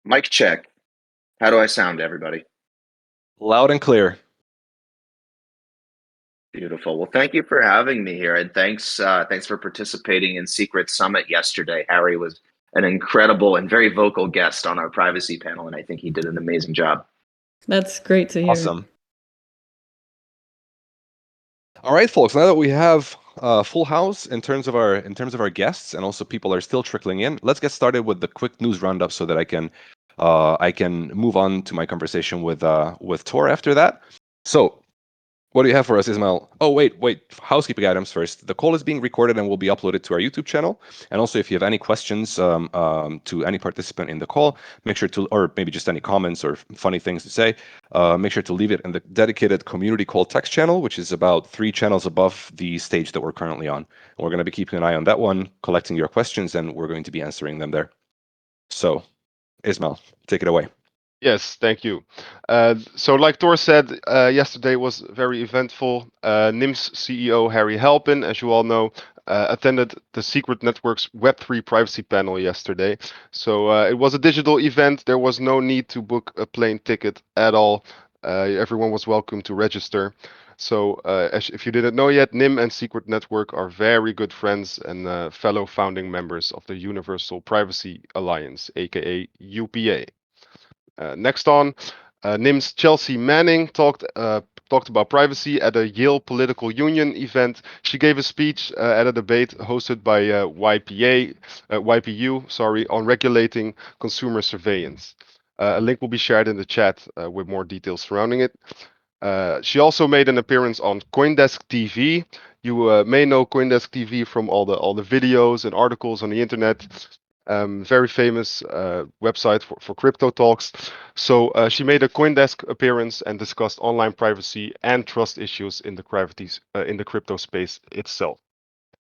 Mic check. How do I sound, everybody? Loud and clear. Beautiful. Well, thank you for having me here, and thanks for participating in Secret Summit yesterday. Harry was an incredible and very vocal guest on our privacy panel, and I think he did an amazing job. That's great to hear. Awesome. All right, folks. Now that we have full house in terms of our guests, and also people are still trickling in, let's get started with the quick news roundup so that I can move on to my conversation with Tor after that. So, what do you have for us, Ismail? Oh, wait. Housekeeping items first. The call is being recorded and will be uploaded to our YouTube channel. And also, if you have any questions to any participant in the call, make sure to, or maybe just any comments or funny things to say, make sure to leave it in the dedicated community call text channel, which is about 3 channels above the stage that we're currently on. And we're going to be keeping an eye on that one, collecting your questions, and we're going to be answering them there. So, Ismail, take it away. Yes, thank you. So like Tor said, yesterday was very eventful. NIM's CEO, Harry Halpin, as you all know, attended the Secret Network's Web3 privacy panel yesterday. So it was a digital event. There was no need to book a plane ticket at all. Everyone was welcome to register. So if you didn't know yet, NIM and Secret Network are very good friends and fellow founding members of the Universal Privacy Alliance, aka UPA. Next on, NIM's Chelsea Manning talked about privacy at a Yale Political Union event. She gave a speech at a debate hosted by YPU, on regulating consumer surveillance. A link will be shared in the chat with more details surrounding it. She also made an appearance on CoinDesk TV. You may know CoinDesk TV from all the videos and articles on the internet. Very famous website for crypto talks. So she made a CoinDesk appearance and discussed online privacy and trust issues in the crypto space itself.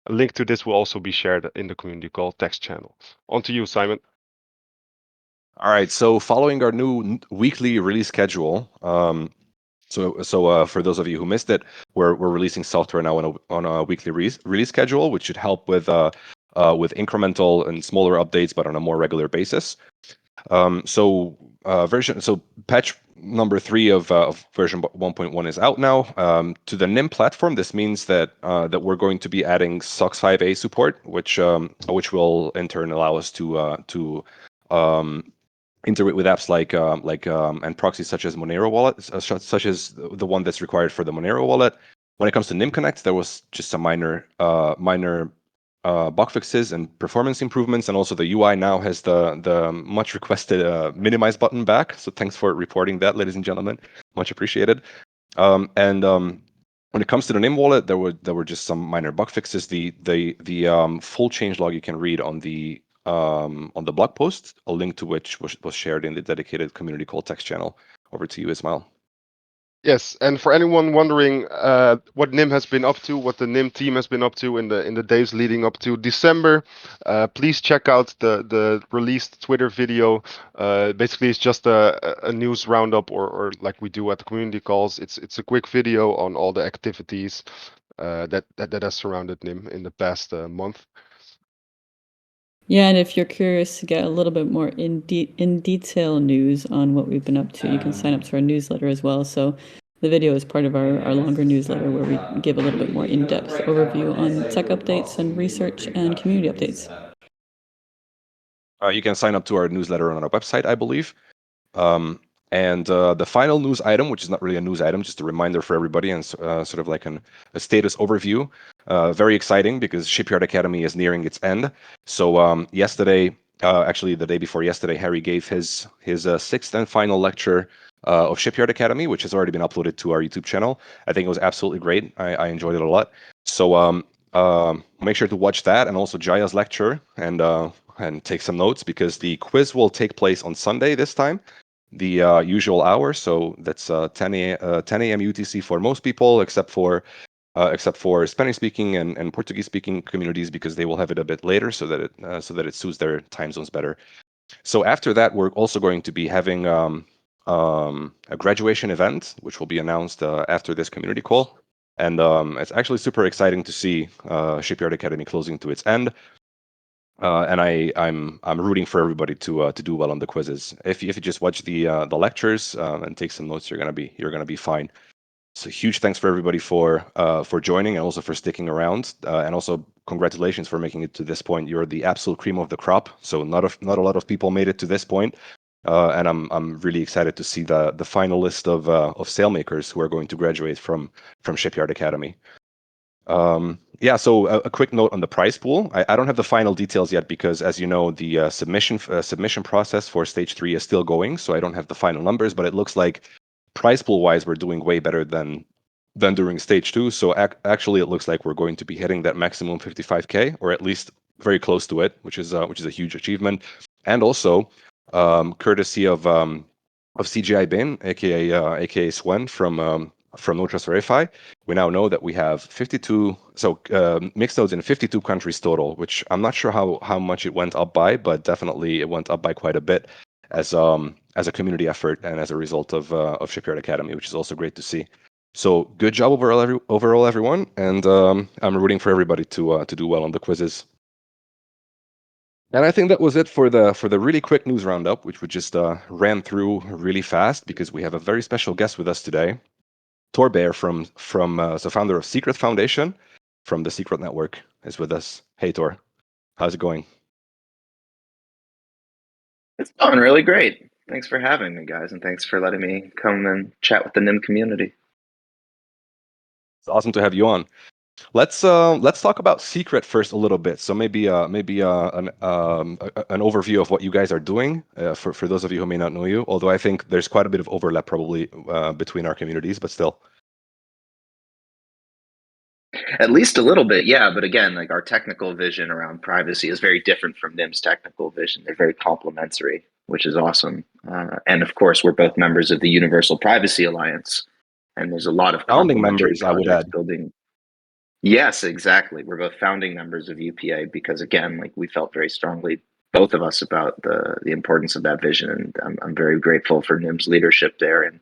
A link to this will also be shared in the community call text channel. On to you, Simon. All right. So following our new weekly release schedule, for those of you who missed it, we're releasing software now on a weekly release schedule, which should help with incremental and smaller updates, but on a more regular basis. Patch number 3 of version 1.1 is out now. To the NIM platform, this means that we're going to be adding SOX 5A support, which will in turn allow us to integrate with apps like and proxies such as Monero wallet, such as the one that's required for the Monero wallet. When it comes to NIM Connect, there was just some minor bug fixes and performance improvements, and also the UI now has the much requested minimize button back. So thanks for reporting that, ladies and gentlemen, much appreciated. When it comes to the NIM wallet, there were just some minor bug fixes. The full changelog you can read on the blog post, a link to which was shared in the dedicated community call text channel. Over to you, Ismail. Yes, and for anyone wondering what NIM has been up to, what the NIM team has been up to in the days leading up to December, please check out the released Twitter video. Basically, it's just a news roundup, or like we do at the community calls. It's a quick video on all the activities that has surrounded NIM in the past month. Yeah, and if you're curious to get a little bit more in detail news on what we've been up to, you can sign up to our newsletter as well. So the video is part of our longer newsletter where we give a little bit more in-depth overview on tech updates and research and community updates. You can sign up to our newsletter on our website, I believe. And the final news item, which is not really a news item, just a reminder for everybody and sort of like a status overview. Very exciting because Shipyard Academy is nearing its end. So yesterday, actually the day before yesterday, Harry gave his 6th and final lecture of Shipyard Academy, which has already been uploaded to our YouTube channel. I think it was absolutely great. I enjoyed it a lot. So make sure to watch that, and also Jaya's lecture, and take some notes, because the quiz will take place on Sunday this time, the usual hour. So that's 10 a.m. UTC for most people, except for Spanish-speaking and Portuguese-speaking communities, because they will have it a bit later, so that it suits their time zones better. So after that, we're also going to be having a graduation event, which will be announced after this community call. And it's actually super exciting to see Shipyard Academy closing to its end. and I'm rooting for everybody to do well on the quizzes. If you just watch the lectures and take some notes, you're gonna be fine. So huge thanks for everybody for joining and also for sticking around, and also congratulations for making it to this point. You're the absolute cream of the crop. So not a lot of people made it to this point, and I'm really excited to see the final list of sailmakers who are going to graduate from Shipyard Academy. Yeah, so a quick note on the prize pool. I don't have the final details yet because, as you know, the submission process for stage 3 is still going. So I don't have the final numbers, but it looks like prize pool wise, we're doing way better than during stage 2. So actually, it looks like we're going to be hitting that maximum 55K, or at least very close to it, which is a huge achievement. And also, courtesy of CGI Bin, aka Swen from No Trust Verify, we now know that we have 52 mixed nodes in 52 countries total, which I'm not sure how much it went up by, but definitely it went up by quite a bit as a community effort and as a result of Shipyard Academy, which is also great to see. So good job overall everyone, and I'm rooting for everybody to do well on the quizzes. And I think that was it for the really quick news roundup, which we just ran through really fast because we have a very special guest with us today. Tor Bair from the founder of Secret Foundation from the Secret Network is with us. Hey Tor, how's it going? It's going really great. Thanks for having me, guys, and thanks for letting me come and chat with the NIM community. It's awesome to have you on. Let's talk about Secret first a little bit. So maybe an overview of what you guys are doing for those of you who may not know you. Although I think there's quite a bit of overlap probably between our communities, but still. At least a little bit, yeah. But again, like our technical vision around privacy is very different from NIM's technical vision. They're very complementary, which is awesome. And of course, we're both members of the Universal Privacy Alliance, and there's a lot of Founding complementary members, I would projects add. building. Yes, exactly. We're both founding members of UPA because, again, like we felt very strongly, both of us, about the importance of that vision, and I'm very grateful for NIM's leadership there and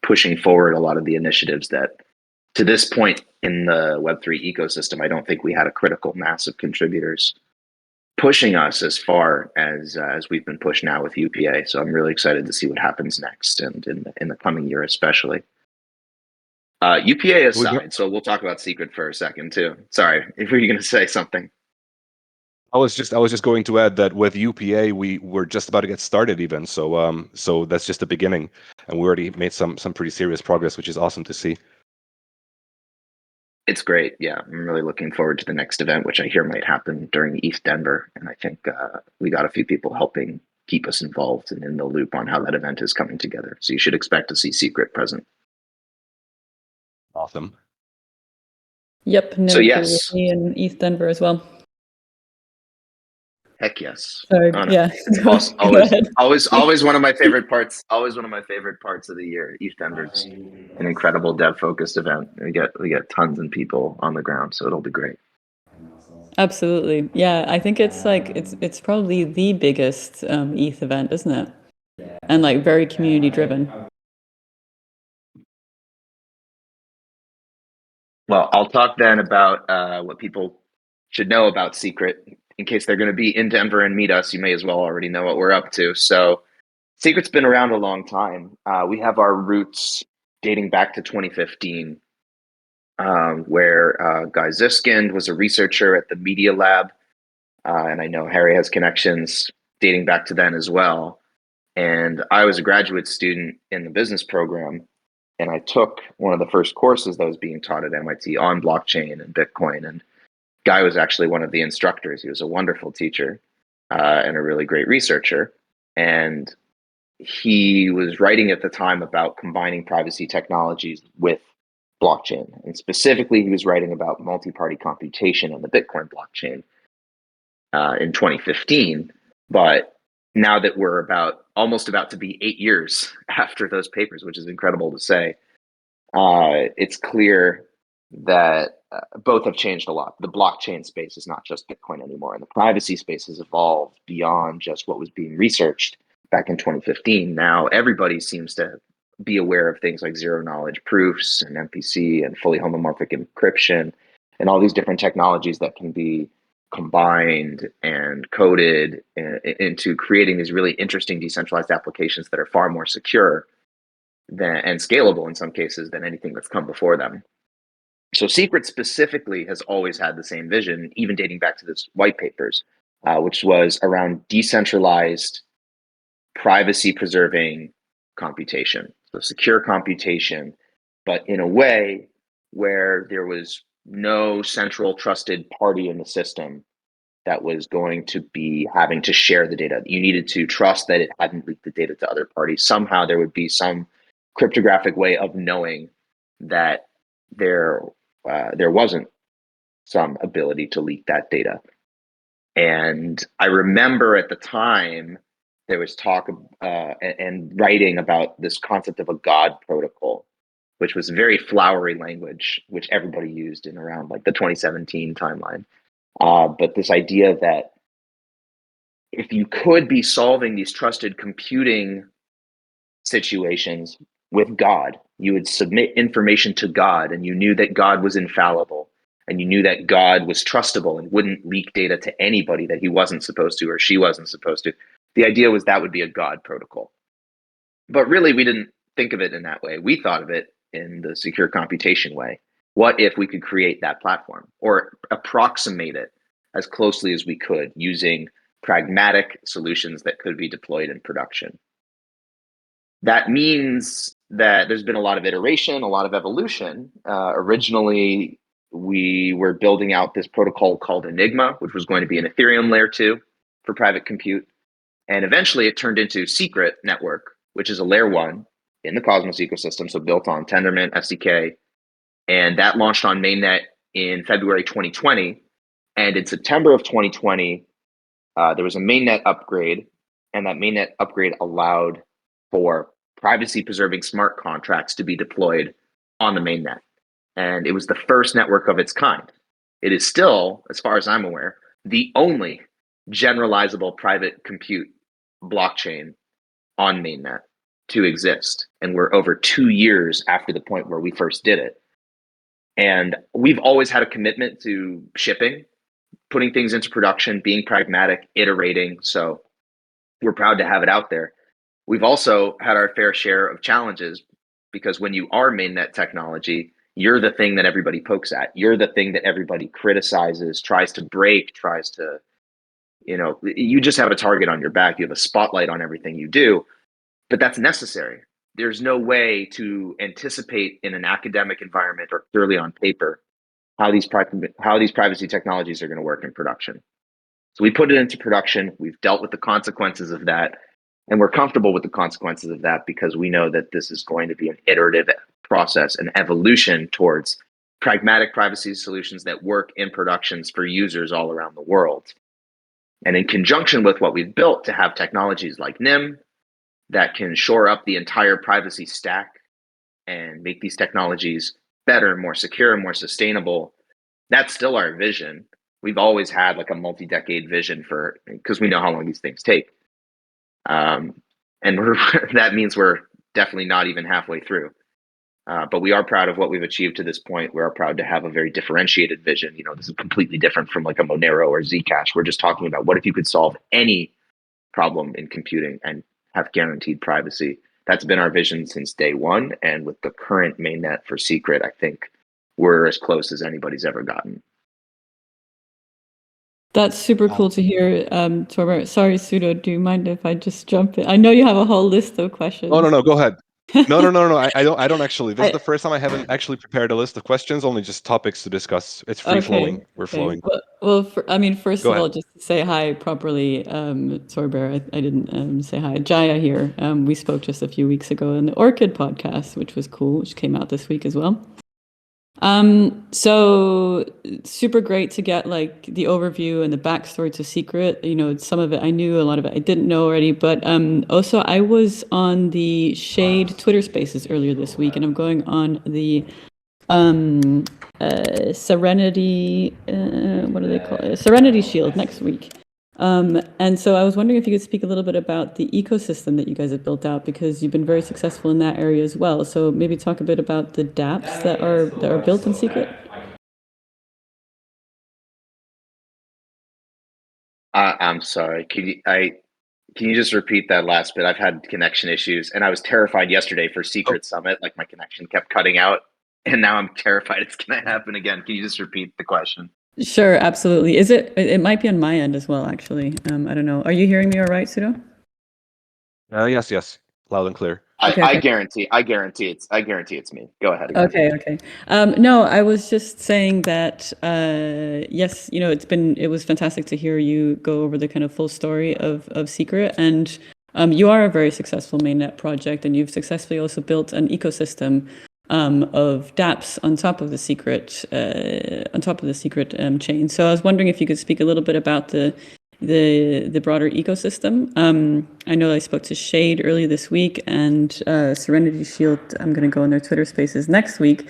pushing forward a lot of the initiatives that, to this point in the Web3 ecosystem, I don't think we had a critical mass of contributors pushing us as far as we've been pushed now with UPA. So I'm really excited to see what happens next and in the coming year, especially. UPA aside, so we'll talk about Secret for a second too. Sorry, if you were going to say something. I was just going to add that with UPA we were just about to get started even. So that's just the beginning, and we already made some pretty serious progress, which is awesome to see. It's great. Yeah, I'm really looking forward to the next event, which I hear might happen during East Denver. And I think we got a few people helping keep us involved and in the loop on how that event is coming together. So you should expect to see Secret present. Awesome. Yep, So NIM crew with yes. me in East Denver as well. Heck yes. Sorry, Oh, no. yeah. Go ahead. Always one of my favorite parts. Always one of my favorite parts of the year. East Denver's an incredible dev focused event. We get tons of people on the ground, so it'll be great. Absolutely. Yeah, I think it's like it's probably the biggest ETH event, isn't it? And like very community driven. Well, I'll talk then about what people should know about Secret. In case they're going to be in Denver and meet us, you may as well already know what we're up to. So Secret's been around a long time. We have our roots dating back to 2015, where Guy Ziskind was a researcher at the Media Lab. And I know Harry has connections dating back to then as well. And I was a graduate student in the business program, and I took one of the first courses that was being taught at MIT on blockchain and Bitcoin. And Guy was actually one of the instructors. He was a wonderful teacher and a really great researcher. And he was writing at the time about combining privacy technologies with blockchain. And specifically, he was writing about multi-party computation on the Bitcoin blockchain in 2015. But now that we're almost about to be 8 years after those papers, which is incredible to say, it's clear that both have changed a lot. The blockchain space is not just Bitcoin anymore, and the privacy space has evolved beyond just what was being researched back in 2015. Now everybody seems to be aware of things like zero knowledge proofs and MPC and fully homomorphic encryption and all these different technologies that can be combined and coded into creating these really interesting decentralized applications that are far more secure and scalable in some cases than anything that's come before them. So Secret specifically has always had the same vision, even dating back to this white papers, which was around decentralized, privacy-preserving computation. So secure computation, but in a way where there was no central trusted party in the system that was going to be having to share the data. You needed to trust that it hadn't leaked the data to other parties. Somehow there would be some cryptographic way of knowing that there wasn't some ability to leak that data. And I remember at the time there was talk and writing about this concept of a God protocol, which was very flowery language, which everybody used in around like the 2017 timeline. But this idea that if you could be solving these trusted computing situations with God, you would submit information to God, and you knew that God was infallible, and you knew that God was trustable and wouldn't leak data to anybody that he wasn't supposed to or she wasn't supposed to. The idea was that would be a God protocol. But really, we didn't think of it in that way. We thought of it in the secure computation way. What if we could create that platform or approximate it as closely as we could using pragmatic solutions that could be deployed in production? That means that there's been a lot of iteration, a lot of evolution. Originally, we were building out this protocol called Enigma, which was going to be an Ethereum layer 2 for private compute. And eventually it turned into Secret Network, which is a layer 1 in the Cosmos ecosystem, so built on Tendermint SDK. And that launched on mainnet in February 2020. And in September of 2020, there was a mainnet upgrade, and that mainnet upgrade allowed for privacy-preserving smart contracts to be deployed on the mainnet. And it was the first network of its kind. It is still, as far as I'm aware, the only generalizable private compute blockchain on mainnet to exist. And we're over 2 years after the point where we first did it. And we've always had a commitment to shipping, putting things into production, being pragmatic, iterating. So we're proud to have it out there. We've also had our fair share of challenges, because when you are mainnet technology, you're the thing that everybody pokes at. You're the thing that everybody criticizes, tries to break, tries to, you just have a target on your back. You have a spotlight on everything you do, but that's necessary. There's no way to anticipate in an academic environment or purely on paper how these privacy technologies are going to work in production. So we put it into production. We've dealt with the consequences of that, and we're comfortable with the consequences of that because we know that this is going to be an iterative process, an evolution towards pragmatic privacy solutions that work in productions for users all around the world. And in conjunction with what we've built to have technologies like NIM that can shore up the entire privacy stack and make these technologies better, more secure, more sustainable, that's still our vision. We've always had like a multi-decade vision because we know how long these things take. And that means we're definitely not even halfway through. But we are proud of what we've achieved to this point. We are proud to have a very differentiated vision. This is completely different from like a Monero or Zcash. We're just talking about what if you could solve any problem in computing and have guaranteed privacy. That's been our vision since day one. And with the current mainnet for Secret, I think we're as close as anybody's ever gotten. That's super cool to hear, Tor Bair. Sorry, Sudo, do you mind if I just jump in? I know you have a whole list of questions. Oh, no, go ahead. No. I don't actually. This is the first time I haven't actually prepared a list of questions, only just topics to discuss. It's free flowing. We're flowing. Well, first of all, just to say hi properly, Tor Bair, I didn't say hi. Jaya here. We spoke just a few weeks ago in the Orchid podcast, which was cool, which came out this week as well. So super great to get like the overview and the backstory to Secret. Some of it I knew, a lot of it I didn't know already, but also I was on the Shade Twitter Spaces earlier this week, and I'm going on the Serenity, what do they call it? Serenity Shield next week. And so I was wondering if you could speak a little bit about the ecosystem that you guys have built out, because you've been very successful in that area as well. So maybe talk a bit about the dApps that are built in Secret. sorry. Can you just repeat that last bit? I've had connection issues, and I was terrified yesterday for Secret Summit. Like my connection kept cutting out, and now I'm terrified it's going to happen again. Can you just repeat the question? Sure, absolutely. Is it? It might be on my end as well, actually. I don't know. Are you hearing me all right, Sudo? Yes, loud and clear. Okay, I okay. guarantee it's me. Go ahead again. Okay. No, I was just saying that yes, it was fantastic to hear you go over the kind of full story of Secret, and you are a very successful mainnet project, and you've successfully also built an ecosystem of dApps on top of the Secret chain. So I was wondering if you could speak a little bit about the broader ecosystem. I know I spoke to Shade earlier this week, and Serenity Shield. I'm going to go in their Twitter Spaces next week.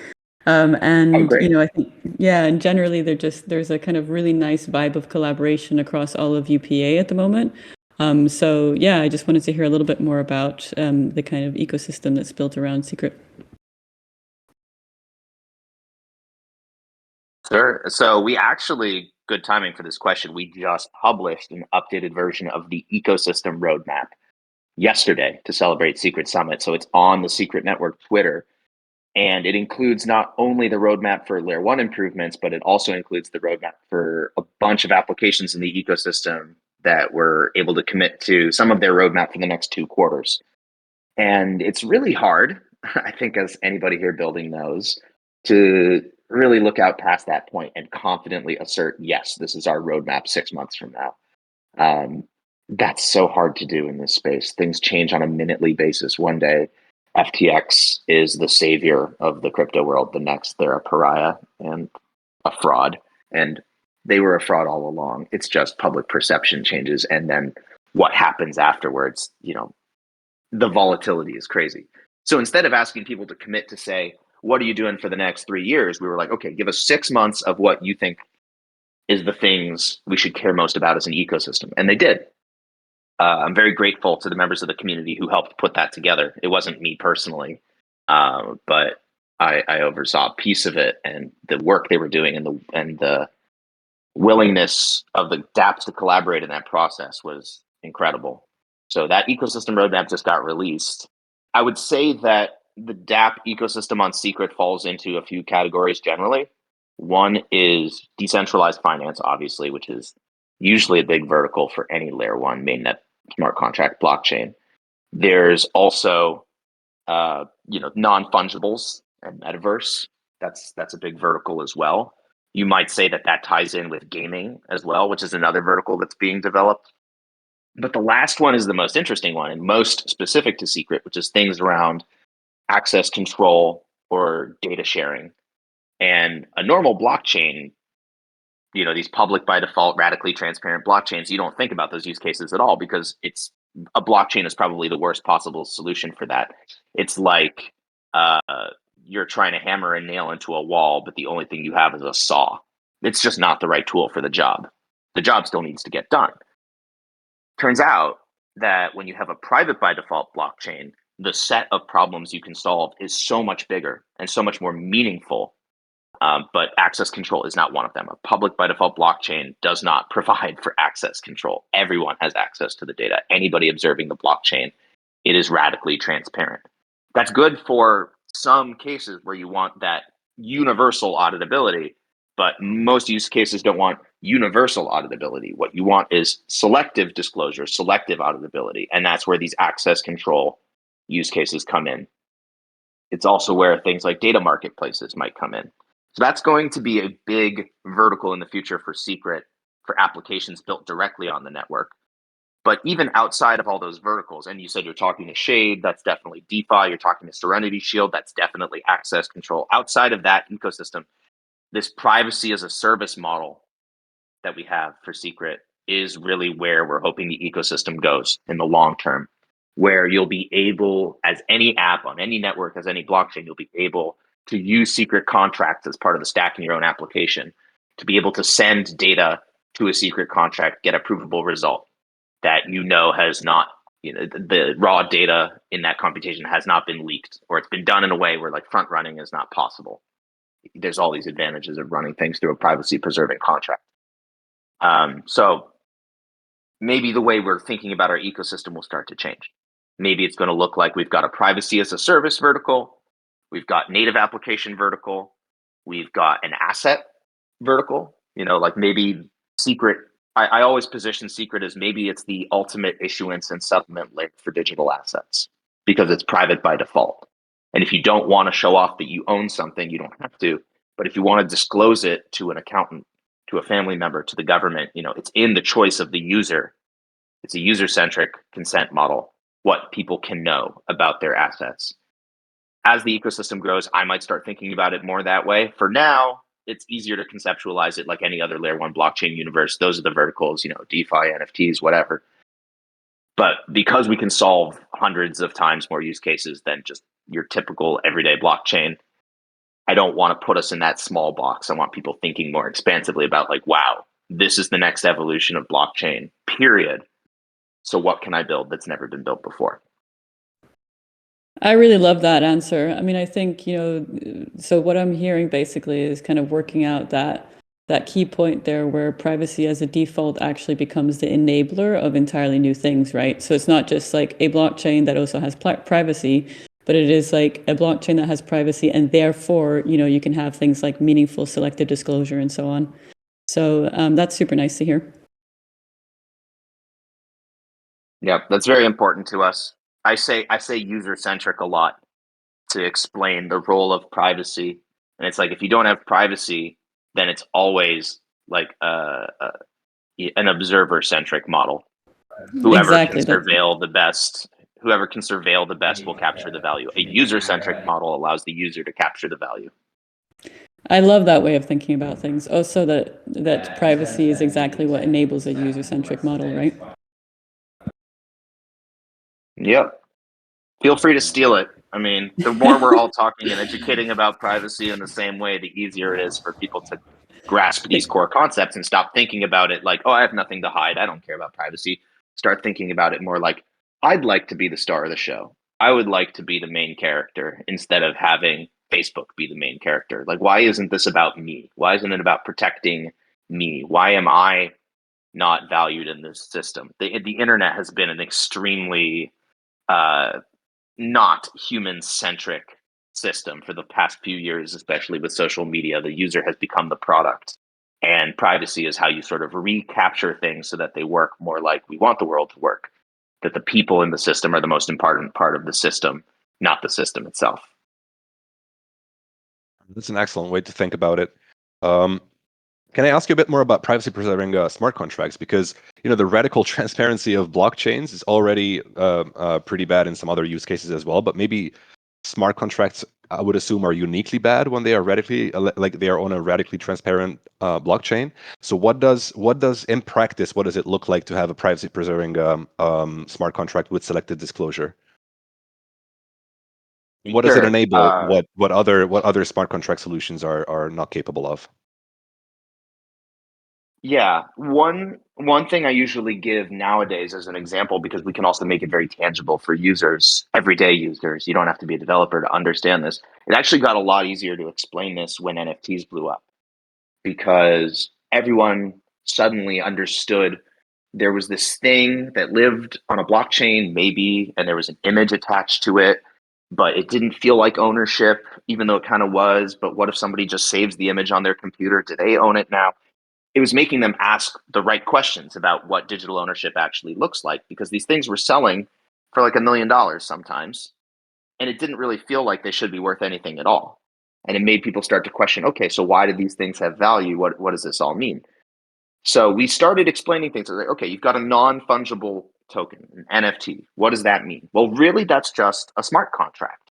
And great. I think and generally there's a kind of really nice vibe of collaboration across all of UPA at the moment. So I just wanted to hear a little bit more about the kind of ecosystem that's built around Secret. Sure. So we actually, good timing for this question, we just published an updated version of the ecosystem roadmap yesterday to celebrate Secret Summit. So it's on the Secret Network Twitter. And it includes not only the roadmap for Layer 1 improvements, but it also includes the roadmap for a bunch of applications in the ecosystem that we're able to commit to some of their roadmap for the next 2 quarters. And it's really hard, I think, as anybody here building knows, to really look out past that point and confidently assert, yes, this is our roadmap 6 months from now. That's so hard to do in this space. Things change on a minutely basis. One day, FTX is the savior of the crypto world. The next, they're a pariah and a fraud. And they were a fraud all along. It's just public perception changes. And then what happens afterwards, the volatility is crazy. So instead of asking people to commit to say, what are you doing for the next 3 years? We were like, okay, give us 6 months of what you think is the things we should care most about as an ecosystem. And they did. I'm very grateful to the members of the community who helped put that together. It wasn't me personally, but I oversaw a piece of it, and the work they were doing and the willingness of the dApps to collaborate in that process was incredible. So that ecosystem roadmap just got released. I would say that the dApp ecosystem on Secret falls into a few categories generally. One is decentralized finance, obviously, which is usually a big vertical for any layer 1 mainnet smart contract blockchain. There's also non-fungibles and metaverse. That's a big vertical as well. You might say that ties in with gaming as well, which is another vertical that's being developed. But the last one is the most interesting one and most specific to Secret, which is things around access control or data sharing. And a normal blockchain, these public by default, radically transparent blockchains, you don't think about those use cases at all because a blockchain is probably the worst possible solution for that. It's like you're trying to hammer a nail into a wall, but the only thing you have is a saw. It's just not the right tool for the job. The job still needs to get done. Turns out that when you have a private by default blockchain, the set of problems you can solve is so much bigger and so much more meaningful. But access control is not one of them. A public by default blockchain does not provide for access control. Everyone has access to the data. Anybody observing the blockchain, it is radically transparent. That's good for some cases where you want that universal auditability, but most use cases don't want universal auditability. What you want is selective disclosure, selective auditability, and that's where these access control use cases come in. It's also where things like data marketplaces might come in. So that's going to be a big vertical in the future for Secret for applications built directly on the network. But even outside of all those verticals, and you said you're talking to Shade, that's definitely DeFi. You're talking to Serenity Shield, that's definitely access control. Outside of that ecosystem, this privacy as a service model that we have for Secret is really where we're hoping the ecosystem goes in the long term, where you'll be able, as any app on any network, as any blockchain, you'll be able to use secret contracts as part of the stack in your own application, to be able to send data to a secret contract, get a provable result that has not, the raw data in that computation has not been leaked, or it's been done in a way where like front running is not possible. There's all these advantages of running things through a privacy preserving contract. So maybe the way we're thinking about our ecosystem will start to change. Maybe it's going to look like we've got a privacy as a service vertical, we've got native application vertical, we've got an asset vertical. Like maybe Secret. I always position Secret as maybe it's the ultimate issuance and settlement layer for digital assets because it's private by default. And if you don't want to show off that you own something, you don't have to. But if you want to disclose it to an accountant, to a family member, to the government, it's in the choice of the user. It's a user-centric consent model, what people can know about their assets. As the ecosystem grows, I might start thinking about it more that way. For now, it's easier to conceptualize it like any other layer one blockchain universe. Those are the verticals, DeFi, NFTs, whatever. But because we can solve hundreds of times more use cases than just your typical everyday blockchain, I don't want to put us in that small box. I want people thinking more expansively about like, wow, this is the next evolution of blockchain, period. So what can I build that's never been built before? I really love that answer. I mean, I think, so what I'm hearing basically is kind of working out that key point there where privacy as a default actually becomes the enabler of entirely new things, right? So it's not just like a blockchain that also has privacy, but it is like a blockchain that has privacy, and therefore, you can have things like meaningful selective disclosure and so on. So that's super nice to hear. Yeah, that's very important to us. I say user-centric a lot to explain the role of privacy. And it's like, if you don't have privacy, then it's always like an observer-centric model. Whoever Exactly. can surveil the best, will capture the value. A user-centric model allows the user to capture the value. I love that way of thinking about things. Also, that privacy is exactly what enables a user-centric model, right? Yep. Feel free to steal it. I mean, the more we're all talking and educating about privacy in the same way, the easier it is for people to grasp these core concepts and stop thinking about it like, oh, I have nothing to hide. I don't care about privacy. Start thinking about it more like, I'd like to be the star of the show. I would like to be the main character instead of having Facebook be the main character. Like, why isn't this about me? Why isn't it about protecting me? Why am I not valued in this system? The internet has been an extremely not human-centric system for the past few years, especially with social media. The user has become the product, and privacy is how you sort of recapture things so that they work more like we want the world to work, that the people in the system are the most important part of the system, not the system itself. That's an excellent way to think about it. Can I ask you a bit more about privacy preserving smart contracts? Because the radical transparency of blockchains is already pretty bad in some other use cases as well. But maybe smart contracts, I would assume, are uniquely bad when they are they are on a radically transparent blockchain. So what does in practice, what does it look like to have a privacy preserving smart contract with selected disclosure? What does it Sure. enable? What other smart contract solutions are not capable of? Yeah, one thing I usually give nowadays as an example, because we can also make it very tangible for users, everyday users. You don't have to be a developer to understand this. It actually got a lot easier to explain this when NFTs blew up, because everyone suddenly understood there was this thing that lived on a blockchain, maybe, and there was an image attached to it, but it didn't feel like ownership, even though it kind of was. But what if somebody just saves the image on their computer? Do they own it now? It was making them ask the right questions about what digital ownership actually looks like, because these things were selling for like $1 million sometimes, and it didn't really feel like they should be worth anything at all. And it made people start to question, okay, so why do these things have value? What does this all mean? So we started explaining things like, okay, you've got a non-fungible token, an NFT. What does that mean? Well, really, that's just a smart contract.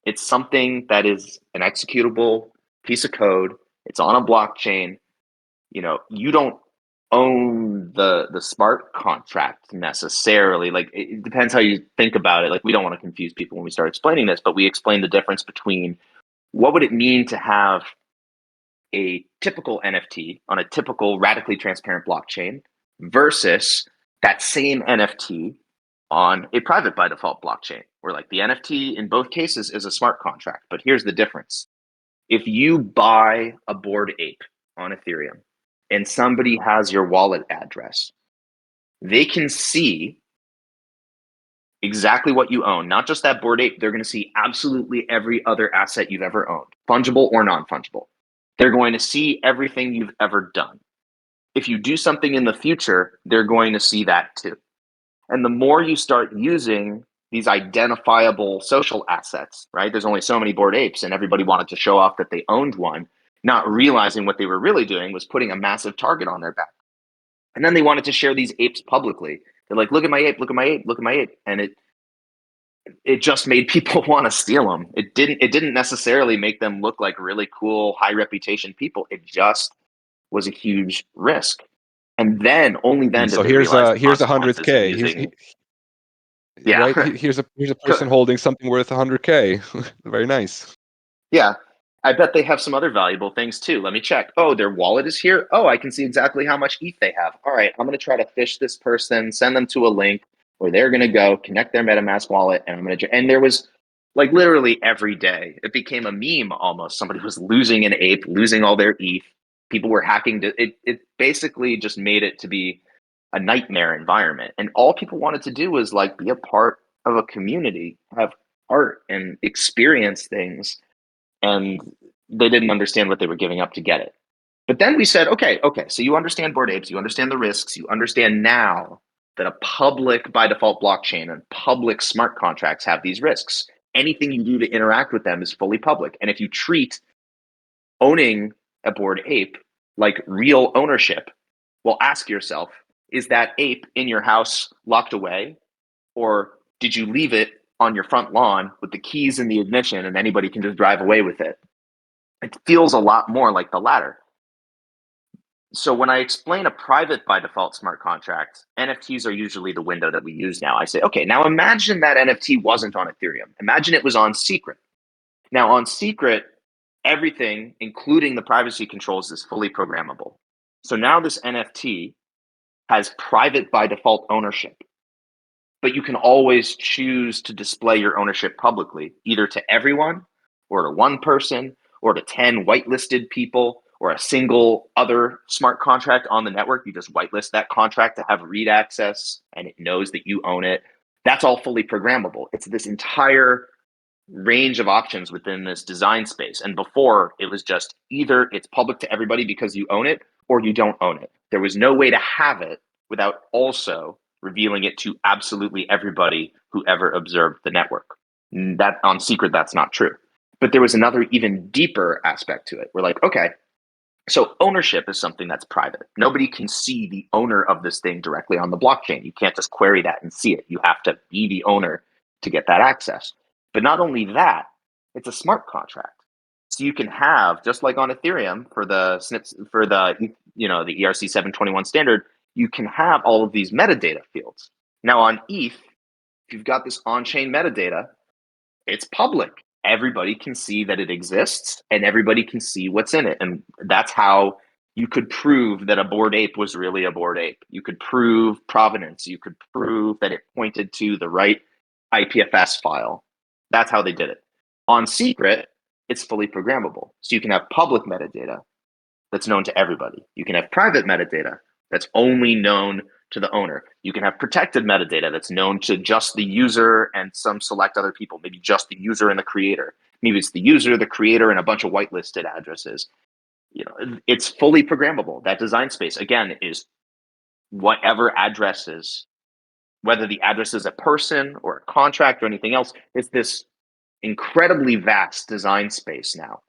It's something that is an executable piece of code. It's on a blockchain. You don't own the smart contract necessarily. Like, it depends how you think about it. Like, we don't want to confuse people when we start explaining this, but we explain the difference between what would it mean to have a typical NFT on a typical radically transparent blockchain versus that same NFT on a private by default blockchain, where like the NFT in both cases is a smart contract. But here's the difference. If you buy a Bored Ape on Ethereum and somebody has your wallet address, they can see exactly what you own, not just that Bored Ape. They're going to see absolutely every other asset you've ever owned, fungible or non-fungible. They're going to see everything you've ever done. If you do something in the future, they're going to see that too. And the more you start using these identifiable social assets, right? There's only so many Bored Apes, and everybody wanted to show off that they owned one, not realizing what they were really doing was putting a massive target on their back. And then they wanted to share these apes publicly. They're like, look at my ape, look at my ape, look at my ape. And it just made people want to steal them. It didn't necessarily make them look like really cool, high reputation people. It just was a huge risk. And then only then did So they here's realize the here's consequences of 100K. using. Right. Yeah. Here's a person holding something worth 100K. Very nice. Yeah. I bet they have some other valuable things too. Let me check. Oh, their wallet is here. Oh, I can see exactly how much ETH they have. All right, I'm going to try to fish this person, send them to a link where they're going to go connect their MetaMask wallet, and I'm going to. And there was like literally every day, it became a meme almost. Somebody was losing an ape, losing all their ETH. People were hacking. It basically just made it to be a nightmare environment. And all people wanted to do was like be a part of a community, have art, and experience things, and they didn't understand what they were giving up to get it. But then we said, okay, so you understand Bored Apes, you understand the risks, you understand now that a public by default blockchain and public smart contracts have these risks. Anything you do to interact with them is fully public. And if you treat owning a Bored Ape like real ownership, well, ask yourself, is that ape in your house locked away? Or did you leave it on your front lawn with the keys in the ignition and anybody can just drive away with it? It feels a lot more like the latter. So when I explain a private by default smart contract, NFTs are usually the window that we use now. I say, okay, now imagine that NFT wasn't on Ethereum. Imagine it was on Secret. Now on Secret, everything, including the privacy controls, is fully programmable. So now this NFT has private by default ownership, but you can always choose to display your ownership publicly, either to everyone or to one person or to 10 whitelisted people or a single other smart contract on the network. You just whitelist that contract to have read access and it knows that you own it. That's all fully programmable. It's this entire range of options within this design space. And before, it was just either it's public to everybody because you own it or you don't own it. There was no way to have it without also revealing it to absolutely everybody who ever observed the network. That on Secret, that's not true. But there was another even deeper aspect to it. We're like, okay, so ownership is something that's private. Nobody can see the owner of this thing directly on the blockchain. You can't just query that and see it. You have to be the owner to get that access. But not only that, it's a smart contract. So you can have, just like on Ethereum for the snips for the the ERC 721 standard, you can have all of these metadata fields. Now on ETH, if you've got this on-chain metadata, it's public. Everybody can see that it exists and everybody can see what's in it. And that's how you could prove that a Bored Ape was really a Bored Ape. You could prove provenance. You could prove that it pointed to the right IPFS file. That's how they did it. On Secret, it's fully programmable. So you can have public metadata that's known to everybody. You can have private metadata that's only known to the owner. You can have protected metadata that's known to just the user and some select other people, maybe just the user and the creator. Maybe it's the user, the creator, and a bunch of whitelisted addresses. It's fully programmable. That design space, again, is whatever addresses, whether the address is a person or a contract or anything else, it's this incredibly vast design space now.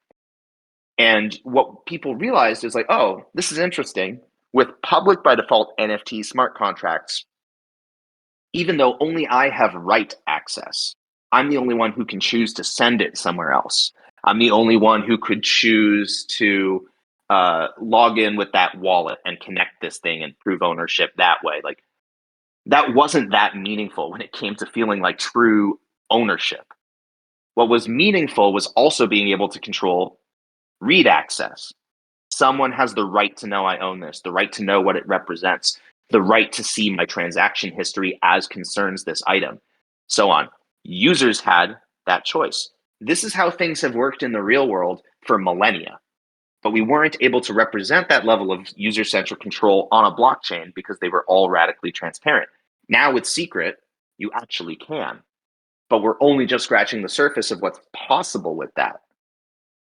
And what people realized is like, oh, this is interesting. With public by default NFT smart contracts, even though only I have write access, I'm the only one who can choose to send it somewhere else. I'm the only one who could choose to log in with that wallet and connect this thing and prove ownership that way. Like that wasn't that meaningful when it came to feeling like true ownership. What was meaningful was also being able to control read access. Someone has the right to know I own this, the right to know what it represents, the right to see my transaction history as concerns this item, so on. Users had that choice. This is how things have worked in the real world for millennia. but we weren't able to represent that level of user-centric control on a blockchain because they were all radically transparent. Now with Secret, you actually can, but we're only just scratching the surface of what's possible with that.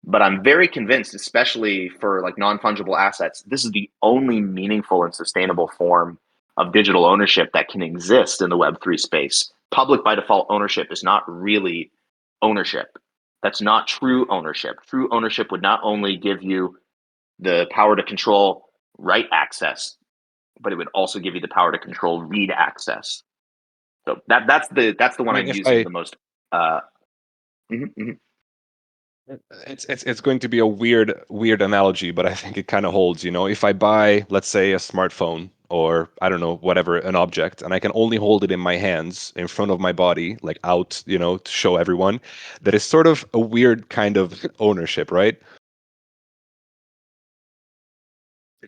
But I'm very convinced, especially for like non-fungible assets, this is the only meaningful and sustainable form of digital ownership that can exist in the Web3 space. Public by default ownership is not really ownership. That's not true ownership. True ownership would not only give you the power to control write access, but it would also give you the power to control read access. So that's the I one mean, I'm if using I the most. Uh, mhm, mhm. it's going to be a weird analogy, but I think it kind of holds. If I buy, let's say, a smartphone or I don't know, whatever, an object, and I can only hold it in my hands, in front of my body, like out, to show everyone, that is sort of a weird kind of ownership, right?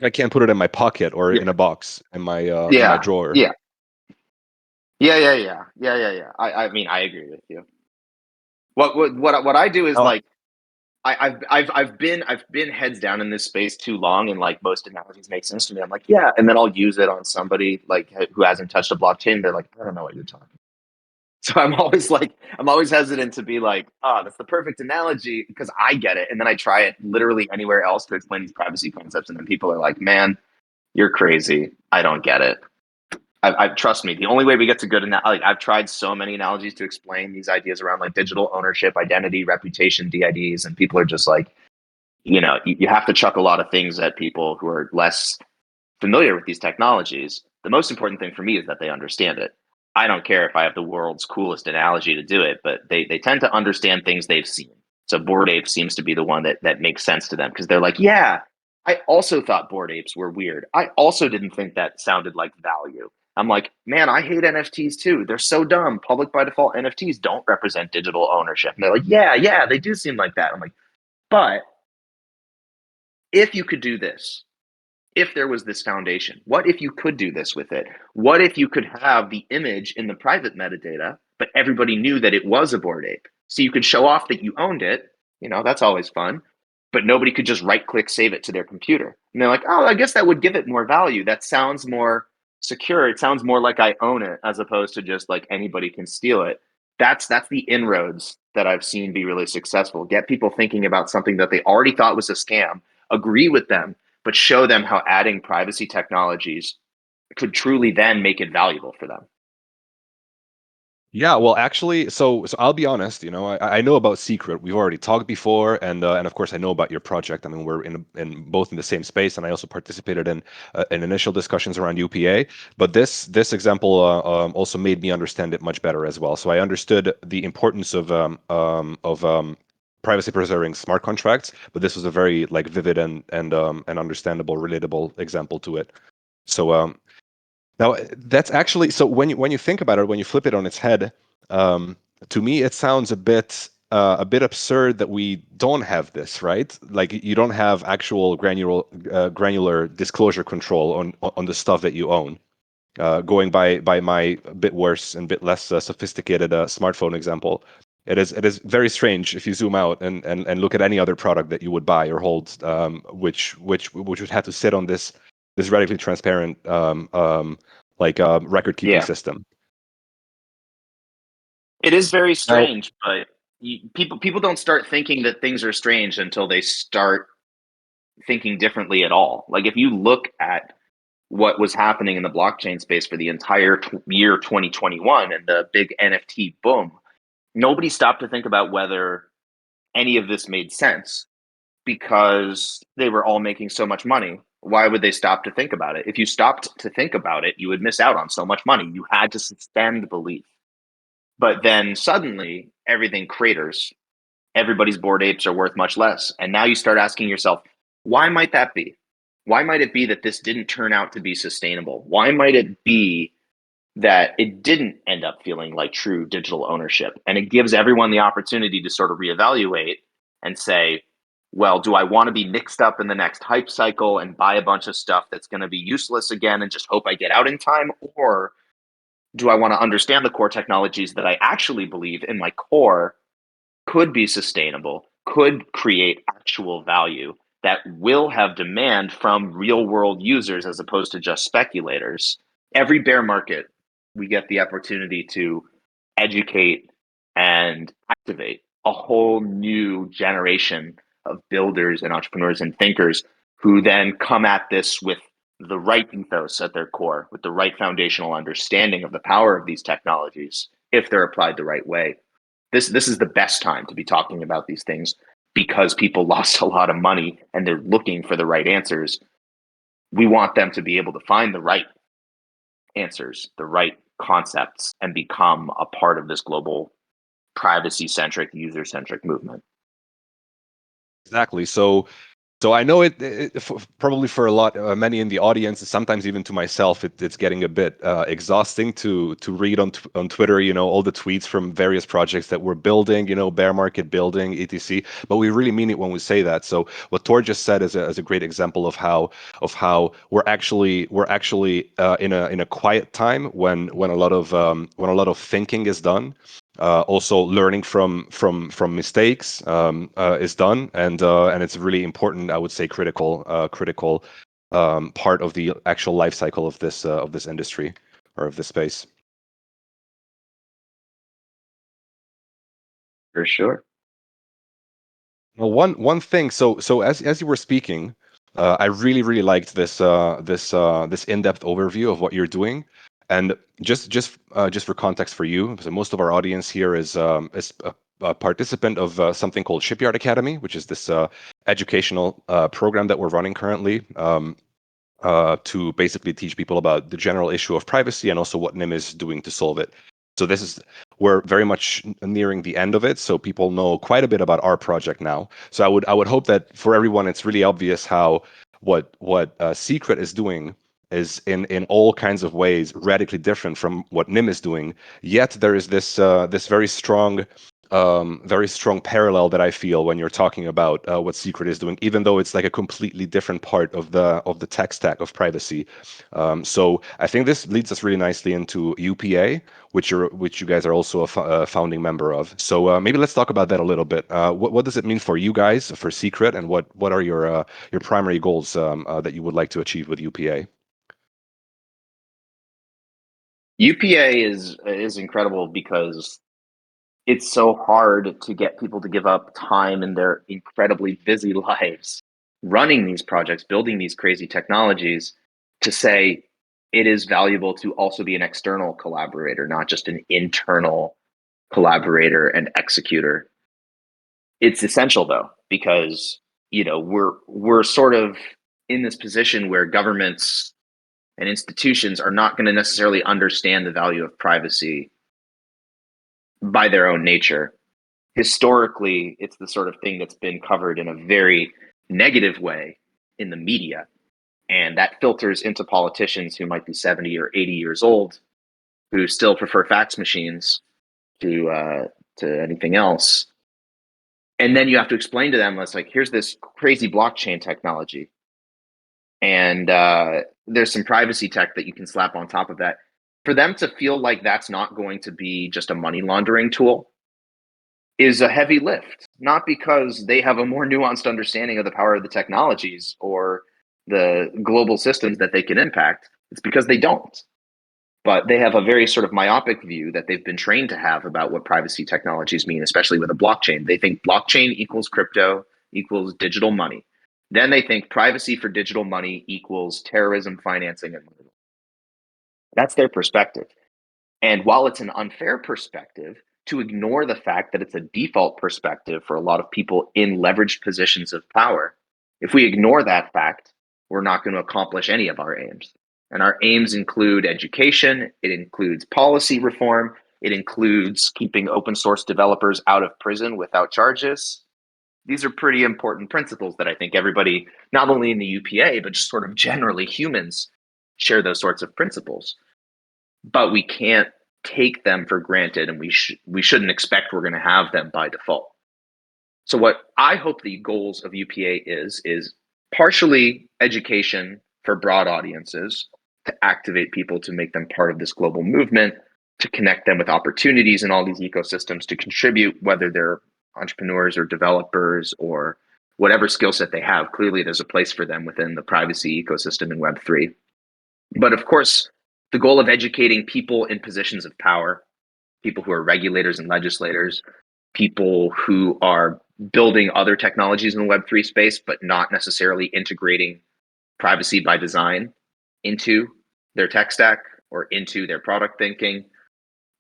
I can't put it in my pocket or Yeah, in a box in my yeah, drawer. yeah, yeah. I mean, I agree with you. What I do is Oh, like I've been heads down in this space too long, and like most analogies make sense to me. I'm like, yeah, and then I'll use it on somebody like who hasn't touched a blockchain. They're like, I don't know what you're talking. So I'm always hesitant to be like, oh, that's the perfect analogy because I get it, and then I try it literally anywhere else to explain these privacy concepts, and then people are like, man, you're crazy. I don't get it. I trust me. The only way we get to good like I've tried so many analogies to explain these ideas around like digital ownership, identity, reputation, DIDs, and people are just like, you have to chuck a lot of things at people who are less familiar with these technologies. The most important thing for me is that they understand it. I don't care if I have the world's coolest analogy to do it, but they tend to understand things they've seen. So Bored Ape seems to be the one that makes sense to them because they're like, yeah, I also thought Bored Apes were weird. I also didn't think that sounded like value. I'm like, man, I hate NFTs too. They're so dumb. Public by default NFTs don't represent digital ownership. And they're like, yeah, they do seem like that. I'm like, but if you could do this, if there was this foundation, what if you could do this with it? What if you could have the image in the private metadata, but everybody knew that it was a Bored Ape? So you could show off that you owned it. That's always fun. But nobody could just right click save it to their computer. And they're like, oh, I guess that would give it more value. That sounds more secure. It sounds more like I own it as opposed to just like anybody can steal it. That's the inroads that I've seen be really successful. Get people thinking about something that they already thought was a scam, agree with them, but show them how adding privacy technologies could truly then make it valuable for them. yeah, well, actually, so I'll be honest. I know about Secret. We've already talked before, and of course, I know about your project. I mean, we're in both in the same space, and I also participated in initial discussions around UPA. But this example also made me understand it much better as well. So I understood the importance of privacy preserving smart contracts, but this was a very like vivid and understandable, relatable example to it. So now that's actually so when you think about it, when you flip it on its head, um, to me it sounds a bit absurd that we don't have this, right? Like you don't have actual granular disclosure control on the stuff that you own. Going by my bit worse and bit less sophisticated smartphone example, it is very strange if you zoom out and look at any other product that you would buy or hold, which would have to sit on this radically transparent record keeping Yeah, system. it is very Now, strange, but people don't start thinking that things are strange until they start thinking differently at all. Like if you look at what was happening in the blockchain space for the entire year 2021 and the big NFT boom, nobody stopped to think about whether any of this made sense because they were all making so much money. Why would they stop to think about it? If you stopped to think about it, you would miss out on so much money. You had to suspend belief. But then suddenly everything craters. Everybody's Bored Apes are worth much less. And now you start asking yourself, why might that be? Why might it be that this didn't turn out to be sustainable? Why might it be that it didn't end up feeling like true digital ownership? And it gives everyone the opportunity to sort of reevaluate and say, well, do I want to be mixed up in the next hype cycle and buy a bunch of stuff that's going to be useless again and just hope I get out in time? Or do I want to understand the core technologies that I actually believe in my core could be sustainable, could create actual value, that will have demand from real world users as opposed to just speculators. Every bear market, we get the opportunity to educate and activate a whole new generation of builders and entrepreneurs and thinkers who then come at this with the right ethos at their core, with the right foundational understanding of the power of these technologies if they're applied the right way. This is the best time to be talking about these things because people lost a lot of money and they're looking for the right answers. We want them to be able to find the right answers, the right concepts, and become a part of this global privacy-centric, user-centric movement. Exactly. So I know probably for a lot, many in the audience, sometimes even to myself, it's getting a bit exhausting to read on Twitter, all the tweets from various projects that we're building, bear market building, etc. But we really mean it when we say that. So what Tor just said is a great example of how we're actually in a quiet time when a lot of thinking is done. Also learning from mistakes is done, and it's really important, I would say, critical part of the actual life cycle of this industry or of this space. For sure. Well, one thing. So as you were speaking, I really liked this in-depth overview of what you're doing, and just for context for you, so most of our audience here is a participant of something called Shipyard Academy, which is this educational program that we're running currently. To basically teach people about the general issue of privacy and also what NIM is doing to solve it. So we're very much nearing the end of it, so people know quite a bit about our project now. So I would hope that for everyone it's really obvious how what Secret is doing is in all kinds of ways radically different from what NIM is doing. Yet there is this very strong parallel that I feel when you're talking about what Secret is doing, even though it's like a completely different part of the tech stack of privacy. So I think this leads us really nicely into UPA, which you guys are also a founding member of. So maybe let's talk about that a little bit. What does it mean for you guys, for Secret, and what are your primary goals that you would like to achieve with UPA? UPA is incredible because it's so hard to get people to give up time in their incredibly busy lives running these projects, building these crazy technologies, to say it is valuable to also be an external collaborator, not just an internal collaborator and executor. It's essential though, because we're sort of in this position where governments and institutions are not going to necessarily understand the value of privacy by their own nature. Historically, it's the sort of thing that's been covered in a very negative way in the media. And that filters into politicians who might be 70 or 80 years old, who still prefer fax machines to anything else. And then you have to explain to them, it's like, here's this crazy blockchain technology. And there's some privacy tech that you can slap on top of that. For them to feel like that's not going to be just a money laundering tool is a heavy lift, not because they have a more nuanced understanding of the power of the technologies or the global systems that they can impact. It's because they don't. But they have a very sort of myopic view that they've been trained to have about what privacy technologies mean, especially with a blockchain. They think blockchain equals crypto equals digital money. Then they think privacy for digital money equals terrorism financing. And that's their perspective. And while it's an unfair perspective, to ignore the fact that it's a default perspective for a lot of people in leveraged positions of power, if we ignore that fact, we're not going to accomplish any of our aims. And our aims include education, it includes policy reform, it includes keeping open source developers out of prison without charges. These are pretty important principles that I think everybody, not only in the UPA, but just sort of generally humans, share those sorts of principles. But we can't take them for granted, and we shouldn't expect we're going to have them by default. So what I hope the goals of UPA is partially education for broad audiences, to activate people, to make them part of this global movement, to connect them with opportunities in all these ecosystems, to contribute, whether they're entrepreneurs or developers or whatever skill set they have, clearly there's a place for them within the privacy ecosystem in Web3. But of course, the goal of educating people in positions of power, people who are regulators and legislators, people who are building other technologies in the Web3 space, but not necessarily integrating privacy by design into their tech stack or into their product thinking,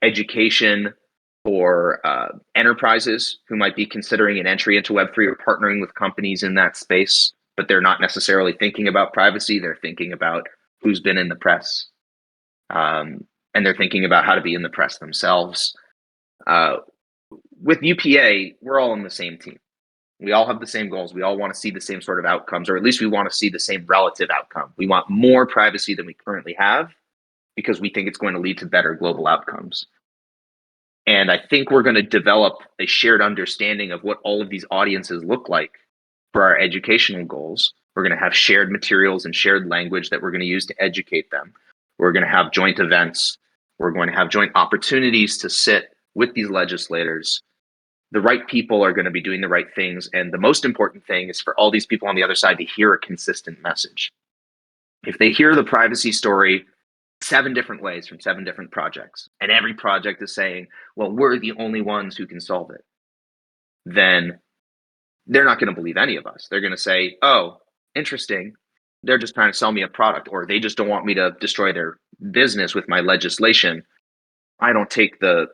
education for enterprises who might be considering an entry into Web3 or partnering with companies in that space, but they're not necessarily thinking about privacy. They're thinking about who's been in the press, and they're thinking about how to be in the press themselves. With UPA, we're all on the same team. We all have the same goals. We all want to see the same sort of outcomes, or at least we want to see the same relative outcome. We want more privacy than we currently have because we think it's going to lead to better global outcomes. And I think we're going to develop a shared understanding of what all of these audiences look like for our educational goals. We're going to have shared materials and shared language that we're going to use to educate them. We're going to have joint events. We're going to have joint opportunities to sit with these legislators. The right people are going to be doing the right things. And the most important thing is for all these people on the other side to hear a consistent message. If they hear the privacy story 7 different ways from 7 different projects, and every project is saying, well, we're the only ones who can solve it, then they're not going to believe any of us. They're going to say, oh, interesting. They're just trying to sell me a product, or they just don't want me to destroy their business with my legislation. I don't take the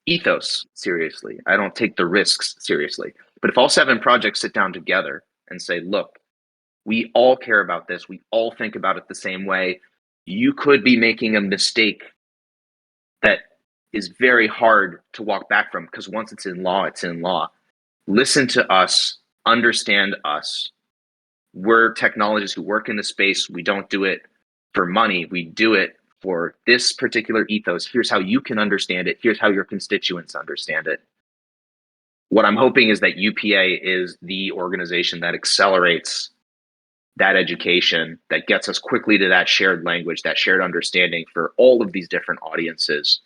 ethos seriously. I don't take the risks seriously. But if all 7 projects sit down together and say, look, we all care about this. We all think about it the same way. You could be making a mistake that is very hard to walk back from, because once it's in law, it's in law. Listen to us, understand us. We're technologists who work in the space. We don't do it for money. We do it for this particular ethos. Here's how you can understand it. Here's how your constituents understand it. What I'm hoping is that UPA is the organization that accelerates that education, that gets us quickly to that shared language, that shared understanding for all of these different audiences.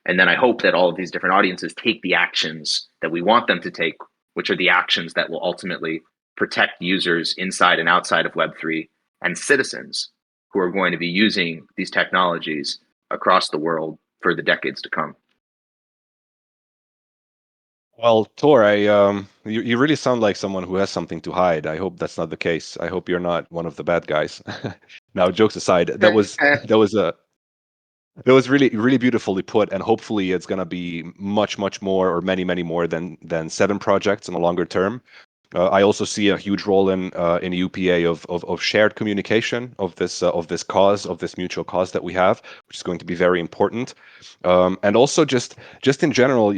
And then I hope that all of these different audiences take the actions that we want them to take, which are the actions that will ultimately protect users inside and outside of Web3 and citizens who are going to be using these technologies across the world for the decades to come. Well, Tor, you really sound like someone who has something to hide. I hope that's not the case. I hope you're not one of the bad guys. Now, jokes aside, that was really really beautifully put, and hopefully it's gonna be much more, or many more than 7 projects in the longer term. I also see a huge role in UPA of shared communication of this cause, of this mutual cause that we have, which is going to be very important. And also just in general,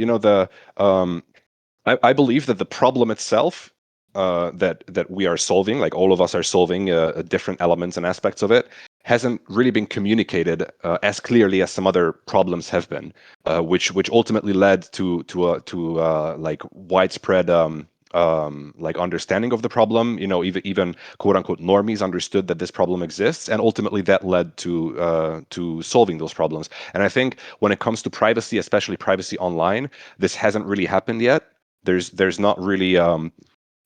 I believe that the problem itself that we are solving, like all of us are solving different elements and aspects of it, hasn't really been communicated as clearly as some other problems have been, which ultimately led to like widespread like understanding of the problem. Even quote unquote normies understood that this problem exists, and ultimately that led to solving those problems. And I think when it comes to privacy, especially privacy online, this hasn't really happened yet. There's not really 1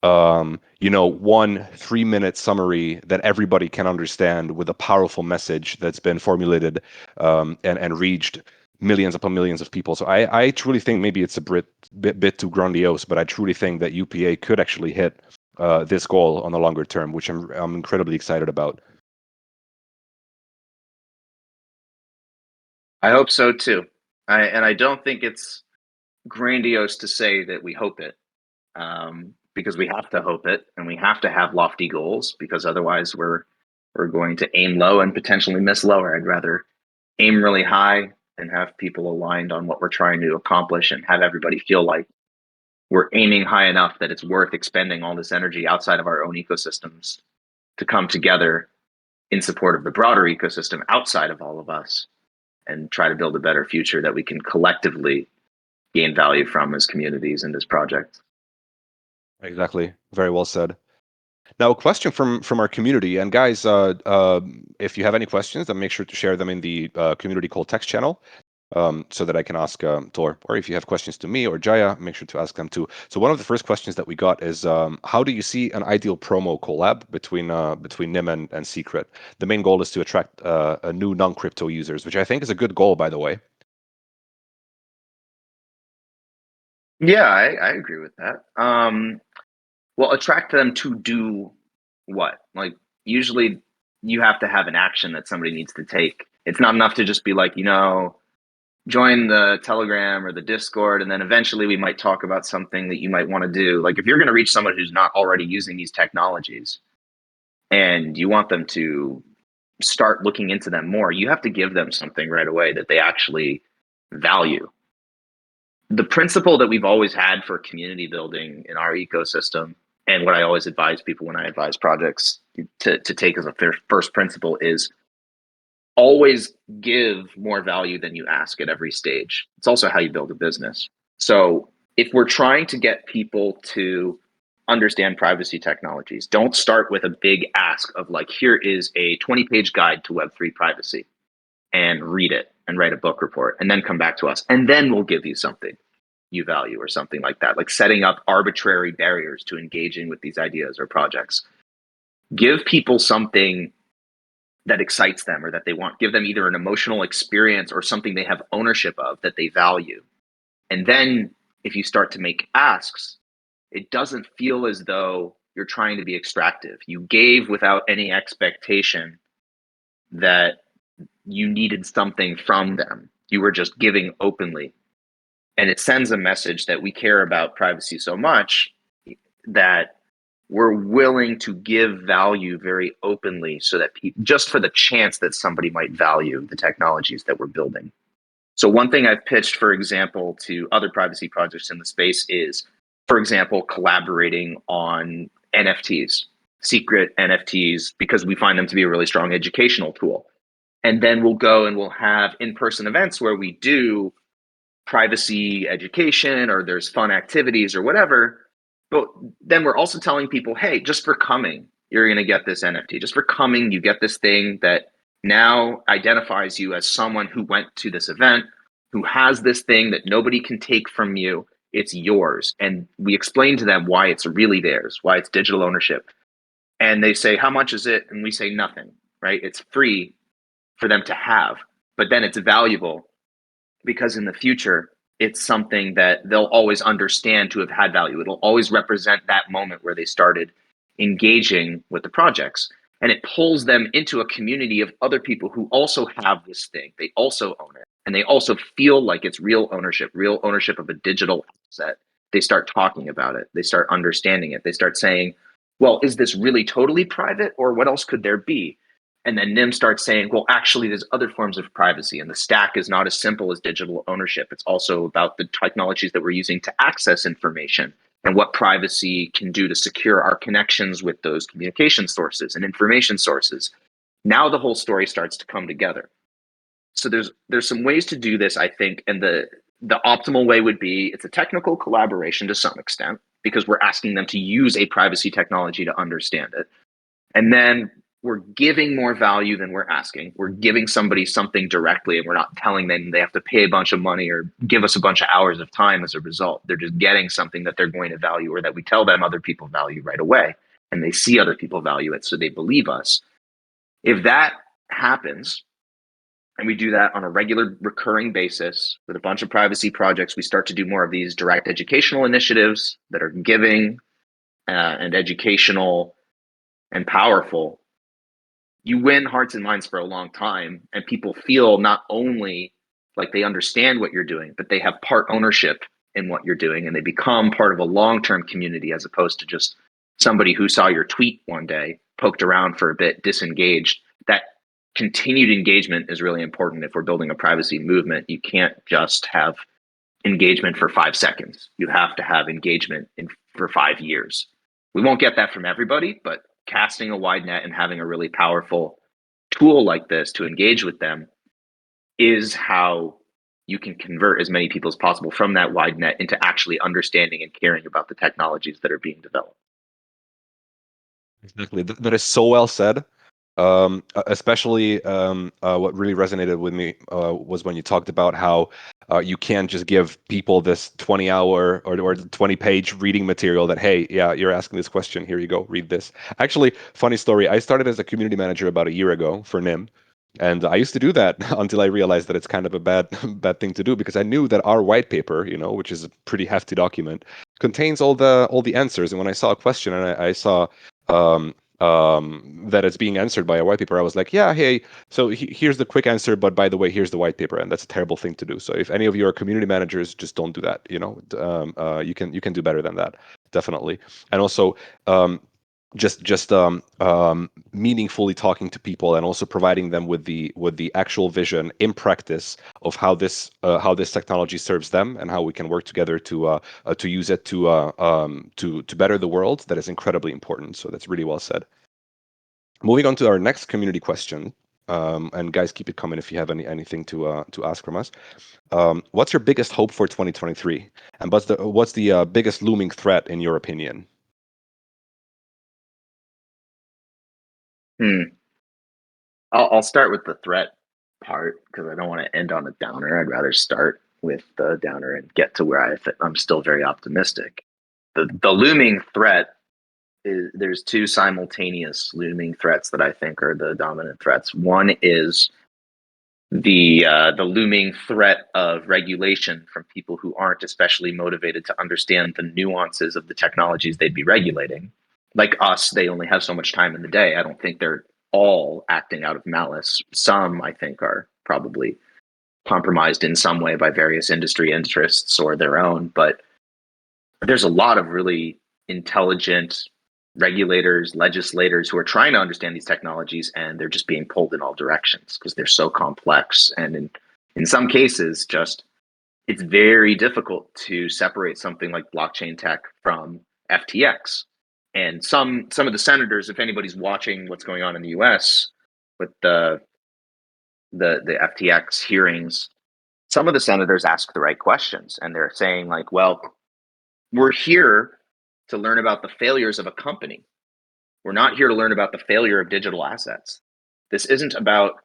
3-minute summary that everybody can understand with a powerful message that's been formulated and reached millions upon millions of people. So I truly think maybe it's a bit too grandiose, but I truly think that UPA could actually hit this goal on the longer term, which I'm incredibly excited about. I hope so too. I don't think it's grandiose to say that we hope it, because we have to hope it, and we have to have lofty goals, because otherwise we're going to aim low and potentially miss lower. I'd rather aim really high and have people aligned on what we're trying to accomplish, and have everybody feel like we're aiming high enough that it's worth expending all this energy outside of our own ecosystems to come together in support of the broader ecosystem outside of all of us, and try to build a better future that we can collectively gain value from as communities and as projects. Exactly. Very well said. Now, a question from our community, and guys, if you have any questions, then make sure to share them in the community call text channel. so that I can ask Tor, or if you have questions to me or Jaya, make sure to ask them too. So one of the first questions that we got is, how do you see an ideal promo collab between Nim and Secret? The main goal is to attract a new non-crypto users, which I think is a good goal, by the way. Yeah, I agree with that. Well, attract them to do what? Like, usually you have to have an action that somebody needs to take. It's not enough to just be like, join the Telegram or the Discord, and then eventually we might talk about something that you might want to do. Like, if you're going to reach someone who's not already using these technologies and you want them to start looking into them more, you have to give them something right away that they actually value. The principle that we've always had for community building in our ecosystem, and what I always advise people when I advise projects to take as a first principle, is always give more value than you ask at every stage. It's also how you build a business. So if we're trying to get people to understand privacy technologies, don't start with a big ask of like, here is a 20-page guide to Web3 privacy, and read it and write a book report and then come back to us. And then we'll give you something you value or something like that, like setting up arbitrary barriers to engaging with these ideas or projects. Give people something that excites them or that they want. Give them either an emotional experience or something they have ownership of that they value. And then if you start to make asks, it doesn't feel as though you're trying to be extractive. You gave without any expectation that you needed something from them. You were just giving openly. And it sends a message that we care about privacy so much that we're willing to give value very openly, so that people, just for the chance that somebody might value the technologies that we're building. So one thing I've pitched, for example, to other privacy projects in the space is, for example, collaborating on NFTs, secret NFTs, because we find them to be a really strong educational tool. And then we'll go and we'll have in-person events where we do privacy education, or there's fun activities or whatever. But then we're also telling people, hey, just for coming, you're going to get this NFT. Just for coming, you get this thing that now identifies you as someone who went to this event, who has this thing that nobody can take from you. It's yours. And we explain to them why it's really theirs, why it's digital ownership. And they say, how much is it? And we say nothing, right? It's free for them to have, but then it's valuable because in the future, it's something that they'll always understand to have had value. It'll always represent that moment where they started engaging with the projects. And it pulls them into a community of other people who also have this thing. They also own it. And they also feel like it's real ownership of a digital asset. They start talking about it. They start understanding it. They start saying, well, is this really totally private, or what else could there be? And then Nim starts saying, well, actually, there's other forms of privacy, and the stack is not as simple as digital ownership. It's also about the technologies that we're using to access information and what privacy can do to secure our connections with those communication sources and information sources. Now the whole story starts to come together. So there's some ways to do this, I think, and the optimal way would be, it's a technical collaboration to some extent, because we're asking them to use a privacy technology to understand it. And then we're giving more value than we're asking. We're giving somebody something directly, and we're not telling them they have to pay a bunch of money or give us a bunch of hours of time as a result. They're just getting something that they're going to value, or that we tell them other people value right away, and they see other people value it, so they believe us. If that happens, and we do that on a regular recurring basis with a bunch of privacy projects, we start to do more of these direct educational initiatives that are giving and educational and powerful. You win hearts and minds for a long time, and people feel not only like they understand what you're doing, but they have part ownership in what you're doing, and they become part of a long-term community, as opposed to just somebody who saw your tweet one day, poked around for a bit, disengaged. That continued engagement is really important. If we're building a privacy movement, you can't just have engagement for 5 seconds. You have to have engagement for 5 years. We won't get that from everybody, but casting a wide net and having a really powerful tool like this to engage with them is how you can convert as many people as possible from that wide net into actually understanding and caring about the technologies that are being developed. Exactly. That is so well said. Especially what really resonated with me was when you talked about how you can't just give people this 20-hour or 20-page reading material that, hey, yeah, you're asking this question, here you go, read this. Actually, funny story, I started as a community manager about a year ago for NIM. And I used to do that until I realized that it's kind of a bad thing to do, because I knew that our white paper, which is a pretty hefty document, contains all the answers. And when I saw a question and I saw that it's being answered by a white paper, I was like, yeah, hey, so here's the quick answer, but by the way, here's the white paper, and that's a terrible thing to do. So if any of you are community managers, just don't do that. You can do better than that, definitely. And also, just meaningfully talking to people and also providing them with the actual vision in practice of how this technology serves them and how we can work together to use it to better the world. That is incredibly important. So that's really well said. Moving on to our next community question, and guys, keep it coming if you have anything to ask from us. What's your biggest hope for 2023, and what's the biggest looming threat in your opinion? I'll start with the threat part because I don't want to end on a downer. I'd rather start with the downer and get to where I'm still very optimistic. The looming threat is, there's two simultaneous looming threats that I think are the dominant threats. One is the looming threat of regulation from people who aren't especially motivated to understand the nuances of the technologies they'd be regulating. Like us, they only have so much time in the day. I don't think they're all acting out of malice. Some, I think, are probably compromised in some way by various industry interests or their own. But there's a lot of really intelligent regulators, legislators who are trying to understand these technologies, and they're just being pulled in all directions because they're so complex. And in some cases, just it's very difficult to separate something like blockchain tech from FTX. And some of the senators, if anybody's watching what's going on in the US with the FTX hearings, some of the senators ask the right questions, and they're saying like, well, we're here to learn about the failures of a company. We're not here to learn about the failure of digital assets. This isn't about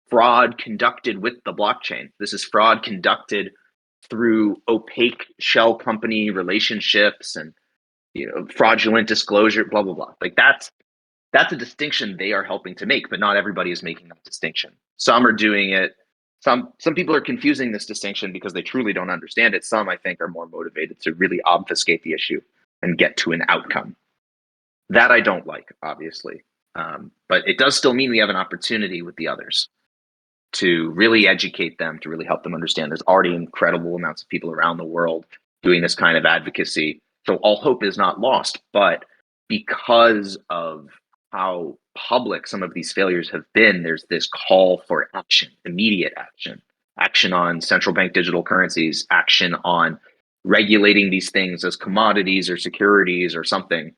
fraud conducted with the blockchain. This is fraud conducted through opaque shell company relationships and fraudulent disclosure, blah blah blah. Like that's a distinction they are helping to make, but not everybody is making that distinction. Some are doing it. Some people are confusing this distinction because they truly don't understand it. Some, I think, are more motivated to really obfuscate the issue and get to an outcome. That I don't like, obviously. But it does still mean we have an opportunity with the others to really educate them, to really help them understand. There's already incredible amounts of people around the world doing this kind of advocacy. So all hope is not lost. But because of how public some of these failures have been, there's this call for action, immediate action, action on central bank digital currencies, action on regulating these things as commodities or securities or something.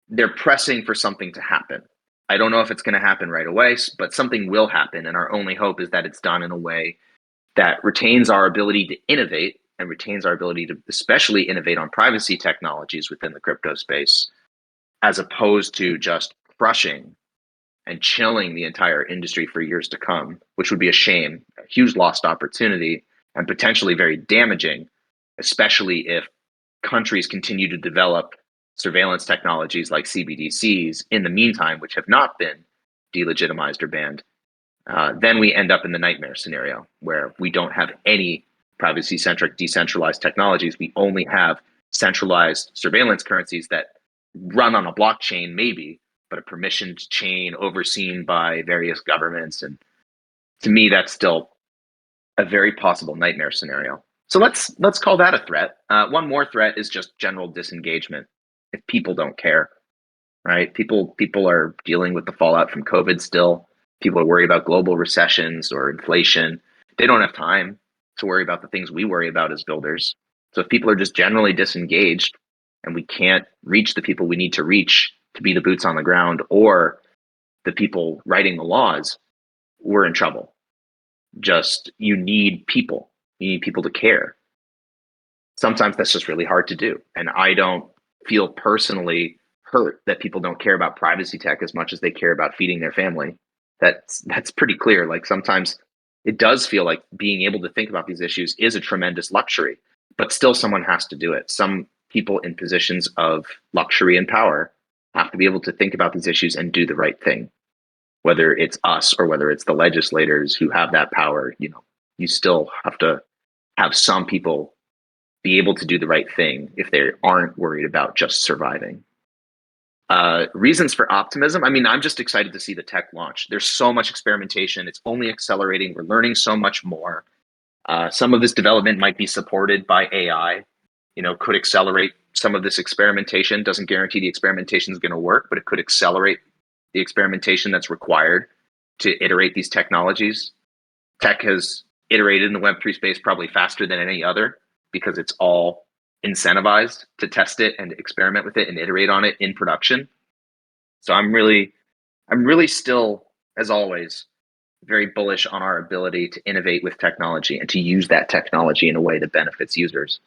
They're pressing for something to happen. I don't know if it's going to happen right away, but something will happen. And our only hope is that it's done in a way that retains our ability to innovate and retains our ability to especially innovate on privacy technologies within the crypto space, as opposed to just crushing and chilling the entire industry for years to come, which would be a shame, a huge lost opportunity, and potentially very damaging, especially if countries continue to develop surveillance technologies like CBDCs in the meantime, which have not been delegitimized or banned. Then we end up in the nightmare scenario where we don't have any privacy centric decentralized technologies. We only have centralized surveillance currencies that run on a blockchain, maybe, but a permissioned chain overseen by various governments. And to me, that's still a very possible nightmare scenario. So let's call that a threat. One more threat is just general disengagement. If people don't care, right? People are dealing with the fallout from COVID still. People are worried about global recessions or inflation. They don't have time to worry about the things we worry about as builders. So if people are just generally disengaged and we can't reach the people we need to reach to be the boots on the ground or the people writing the laws, we're in trouble. Just you need people. You need people to care. Sometimes that's just really hard to do. And I don't feel personally hurt that people don't care about privacy tech as much as they care about feeding their family. That's pretty clear. Like sometimes it does feel like being able to think about these issues is a tremendous luxury, but still someone has to do it. Some people in positions of luxury and power have to be able to think about these issues and do the right thing. Whether it's us or whether it's the legislators who have that power, you still have to have some people be able to do the right thing if they aren't worried about just surviving. Reasons for optimism. I mean, I'm just excited to see the tech launch. There's so much experimentation. It's only accelerating. We're learning so much more. Some of this development might be supported by AI, could accelerate some of this experimentation. Doesn't guarantee the experimentation is going to work, but it could accelerate the experimentation that's required to iterate these technologies. Tech has iterated in the Web3 space probably faster than any other because it's all incentivized to test it and experiment with it and iterate on it in production. So I'm really still, as always, very bullish on our ability to innovate with technology and to use that technology in a way that benefits users.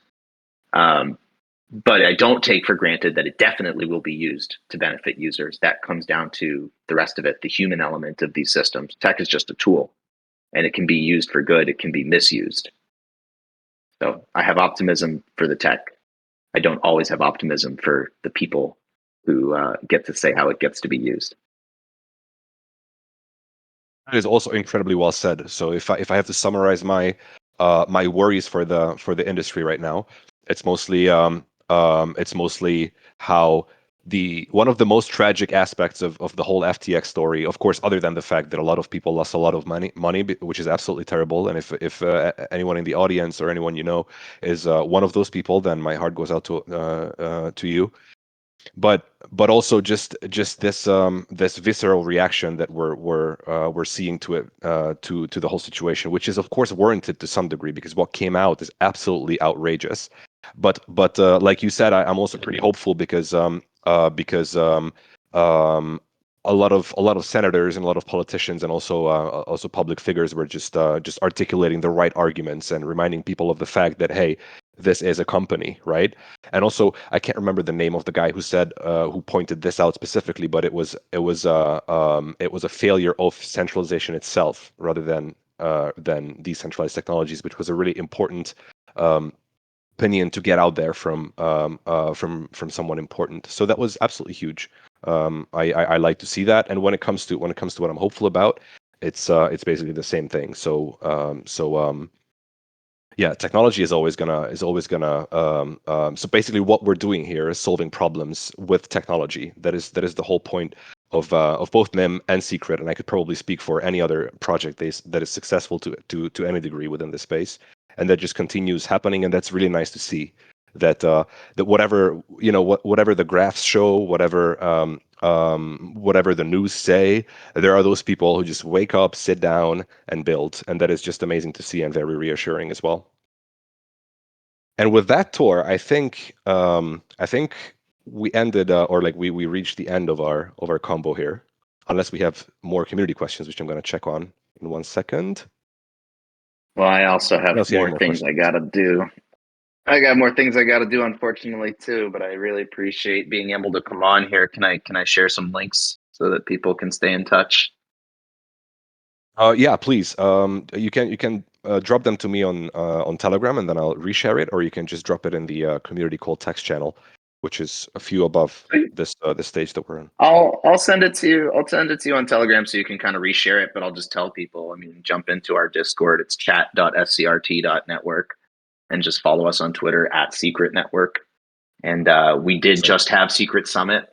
But I don't take for granted that it definitely will be used to benefit users. That comes down to the rest of it, the human element of these systems. Tech is just a tool, and it can be used for good. It can be misused. So I have optimism for the tech. I don't always have optimism for the people who get to say how it gets to be used. That is also incredibly well said. So if I have to summarize my my worries for the industry right now, it's mostly how one of the most tragic aspects of the whole FTX story, of course, other than the fact that a lot of people lost a lot of money, which is absolutely terrible. And if anyone in the audience or anyone is one of those people, then my heart goes out to you. But also just this visceral reaction that we're seeing to it to the whole situation, which is of course warranted to some degree because what came out is absolutely outrageous. But like you said, I'm also pretty hopeful because a lot of senators and a lot of politicians and also public figures were just articulating the right arguments and reminding people of the fact that, hey, this is a company, right? And also, I can't remember the name of the guy who pointed this out specifically, but it was a failure of centralization itself rather than decentralized technologies, which was a really important opinion to get out there from someone important. So that was absolutely huge. I like to see that, and when it comes to what I'm hopeful about, it's basically the same thing. Yeah, technology is always gonna. So basically, what we're doing here is solving problems with technology. That is the whole point of both NIM and Secret. And I could probably speak for any other project that is successful to any degree within this space, and that just continues happening. And that's really nice to see. That whatever whatever the graphs show, whatever the news say, there are those people who just wake up, sit down, and build, and that is just amazing to see and very reassuring as well. And with that, Tor, I think we ended or like we reached the end of our combo here, unless we have more community questions, which I'm going to check on in 1 second. Well, I also have more more things I gotta do. I got more things I got to do, unfortunately, too. But I really appreciate being able to come on here. Can I share some links so that people can stay in touch? Yeah, please. You can drop them to me on Telegram, and then I'll reshare it, or you can just drop it in the community call text channel, which is a few above this stage that we're in. I'll send it to you. I'll send it to you on Telegram so you can kind of reshare it. But I'll just tell people. I mean, jump into our Discord. It's chat.scrt.network, and just follow us on Twitter @Secret Network. And we did just have Secret Summit,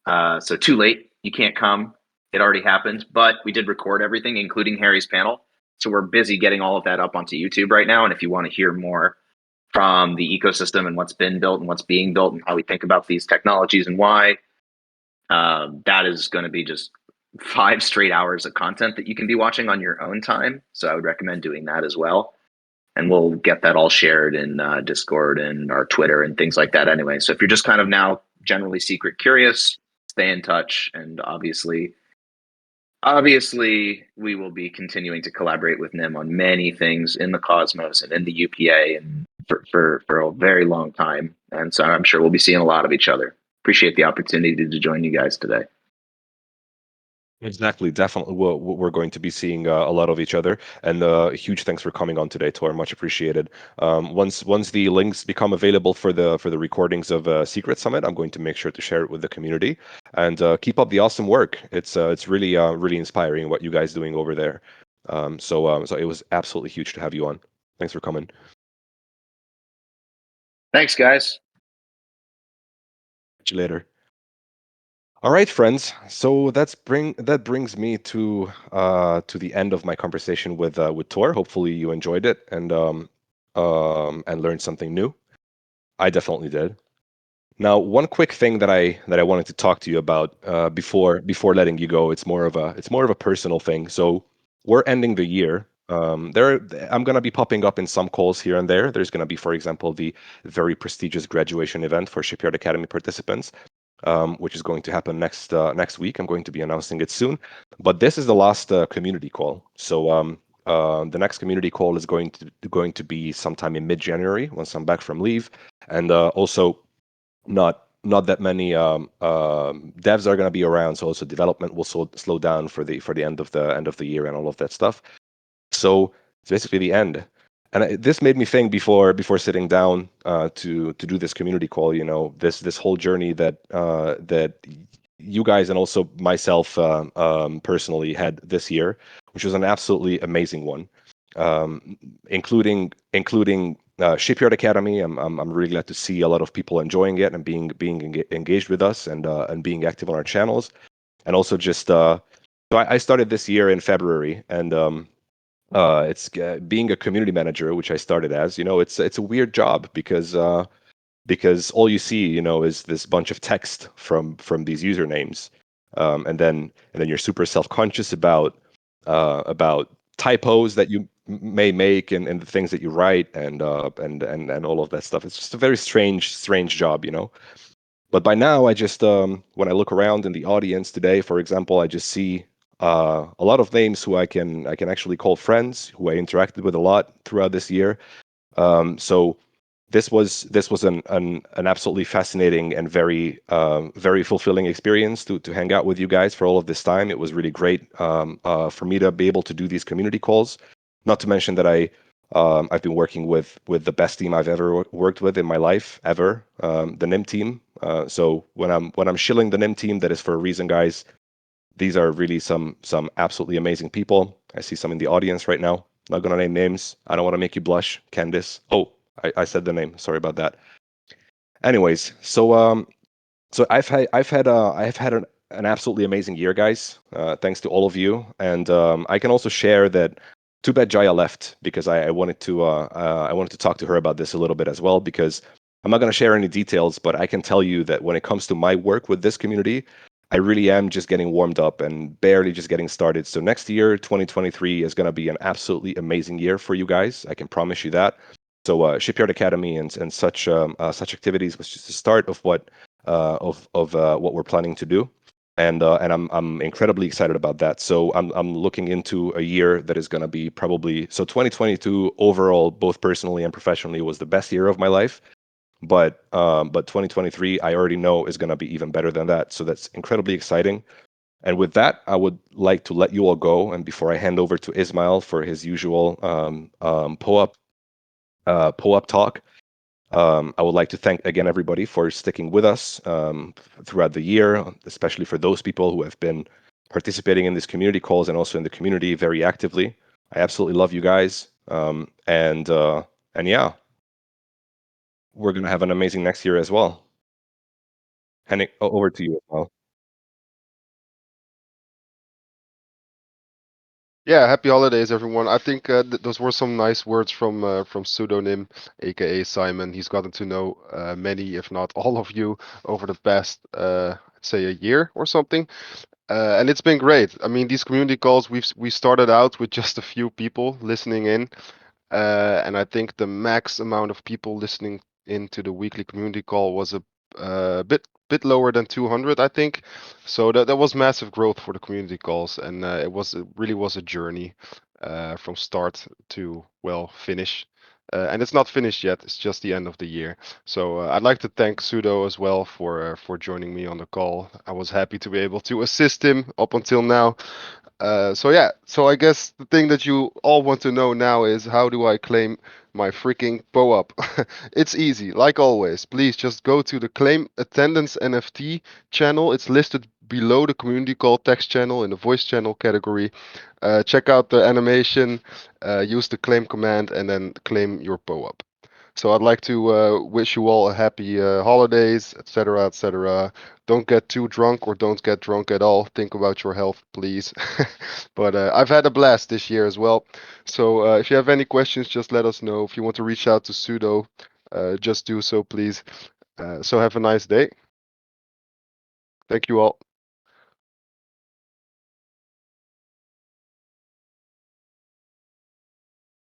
so too late. You can't come. It already happened, but we did record everything, including Harry's panel. So we're busy getting all of that up onto YouTube right now. And if you want to hear more from the ecosystem and what's been built and what's being built and how we think about these technologies and why, that is going to be just 5 straight hours of content that you can be watching on your own time. So I would recommend doing that as well. And we'll get that all shared in Discord and our Twitter and things like that anyway. So if you're just kind of now generally secret curious, stay in touch. And obviously, we will be continuing to collaborate with NIM on many things in the Cosmos and in the UPA and for a very long time. And so I'm sure we'll be seeing a lot of each other. appreciate the opportunity to join you guys today. Exactly, definitely. We're going to be seeing a lot of each other, and huge thanks for coming on today, Tor. Much appreciated. Once the links become available for the recordings of Secret Summit, I'm going to make sure to share it with the community, and keep up the awesome work. It's really really inspiring what you guys doing over there. So it was absolutely huge to have you on. Thanks for coming. Thanks, guys. Catch you later. All right, friends. So that brings me to the end of my conversation with Tor. Hopefully, you enjoyed it and learned something new. I definitely did. Now, one quick thing that I wanted to talk to you about before letting you go. It's more of a personal thing. So we're ending the year. I'm gonna be popping up in some calls here and there. There's gonna be, for example, the very prestigious graduation event for Shipyard Academy participants, which is going to happen next week. I'm going to be announcing it soon. But this is the last community call. So the next community call is going to be sometime in mid-January once I'm back from leave, and also not that many devs are going to be around. So also development will slow down for the end of the year and all of that stuff. So it's basically the end. And this made me think before sitting down to do this community call. This whole journey that you guys and also myself personally had this year, which was an absolutely amazing one, including Shipyard Academy. I'm really glad to see a lot of people enjoying it and being engaged with us and being active on our channels, and also just so I started this year in February, and it's being a community manager, which I started as. It's a weird job because all you see, is this bunch of text from these usernames, and then you're super self-conscious about typos that you may make and the things that you write and all of that stuff. It's just a very strange job. But by now, I just when I look around in the audience today, for example, I just see a lot of names who I can actually call friends, who I interacted with a lot throughout this year. So this was an absolutely fascinating and very fulfilling experience to hang out with you guys for all of this time. It was really great for me to be able to do these community calls. Not to mention that I've been working with the best team I've ever worked with in my life ever, the NIM team. So when I'm shilling the NIM team, that is for a reason, guys. These are really some absolutely amazing people. I see some in the audience right now. Not gonna name names. I don't want to make you blush, Candice. Oh, I said the name. Sorry about that. Anyways, so I've had an absolutely amazing year, guys. Thanks to all of you, and I can also share that. Too bad Jaya left because I wanted to talk to her about this a little bit as well, because I'm not going to share any details, but I can tell you that when it comes to my work with this community, I really am just getting warmed up and barely just getting started. So next year, 2023, is going to be an absolutely amazing year for you guys. I can promise you that. So Shipyard Academy and such activities was just the start of what we're planning to do, and I'm incredibly excited about that. So I'm looking into a year that is going to be probably, so 2022 overall, both personally and professionally, was the best year of my life. But 2023, I already know, is going to be even better than that. So that's incredibly exciting. And with that, I would like to let you all go. And before I hand over to Ismail for his usual POAP talk, I would like to thank again everybody for sticking with us throughout the year, especially for those people who have been participating in these community calls and also in the community very actively. I absolutely love you guys, and yeah, we're gonna have an amazing next year as well. Handing over to you, Ismail. Yeah, happy holidays, everyone. I think those were some nice words from Pseudonym, aka Simon. He's gotten to know many, if not all of you, over the past, I'd say, a year or something. And it's been great. I mean, these community calls, we started out with just a few people listening in, and I think the max amount of people listening into the weekly community call was a bit lower than 200, I think. So that was massive growth for the community calls, and it really was a journey from start to, well, finish. And it's not finished yet. It's just the end of the year. So I'd like to thank Sudo as well for joining me on the call. I was happy to be able to assist him up until now. So yeah, so I guess the thing that you all want to know now is how do I claim my freaking POAP? It's easy, like always. Please just go to the Claim Attendance NFT channel. It's listed below the community call text channel in the voice channel category. Check out the animation, use the claim command, and then claim your POAP. So I'd like to wish you all a happy holidays, etc., etc. Don't get too drunk or don't get drunk at all. Think about your health, please. But I've had a blast this year as well. So if you have any questions, just let us know. If you want to reach out to Sudo, just do so, please. So have a nice day. Thank you all.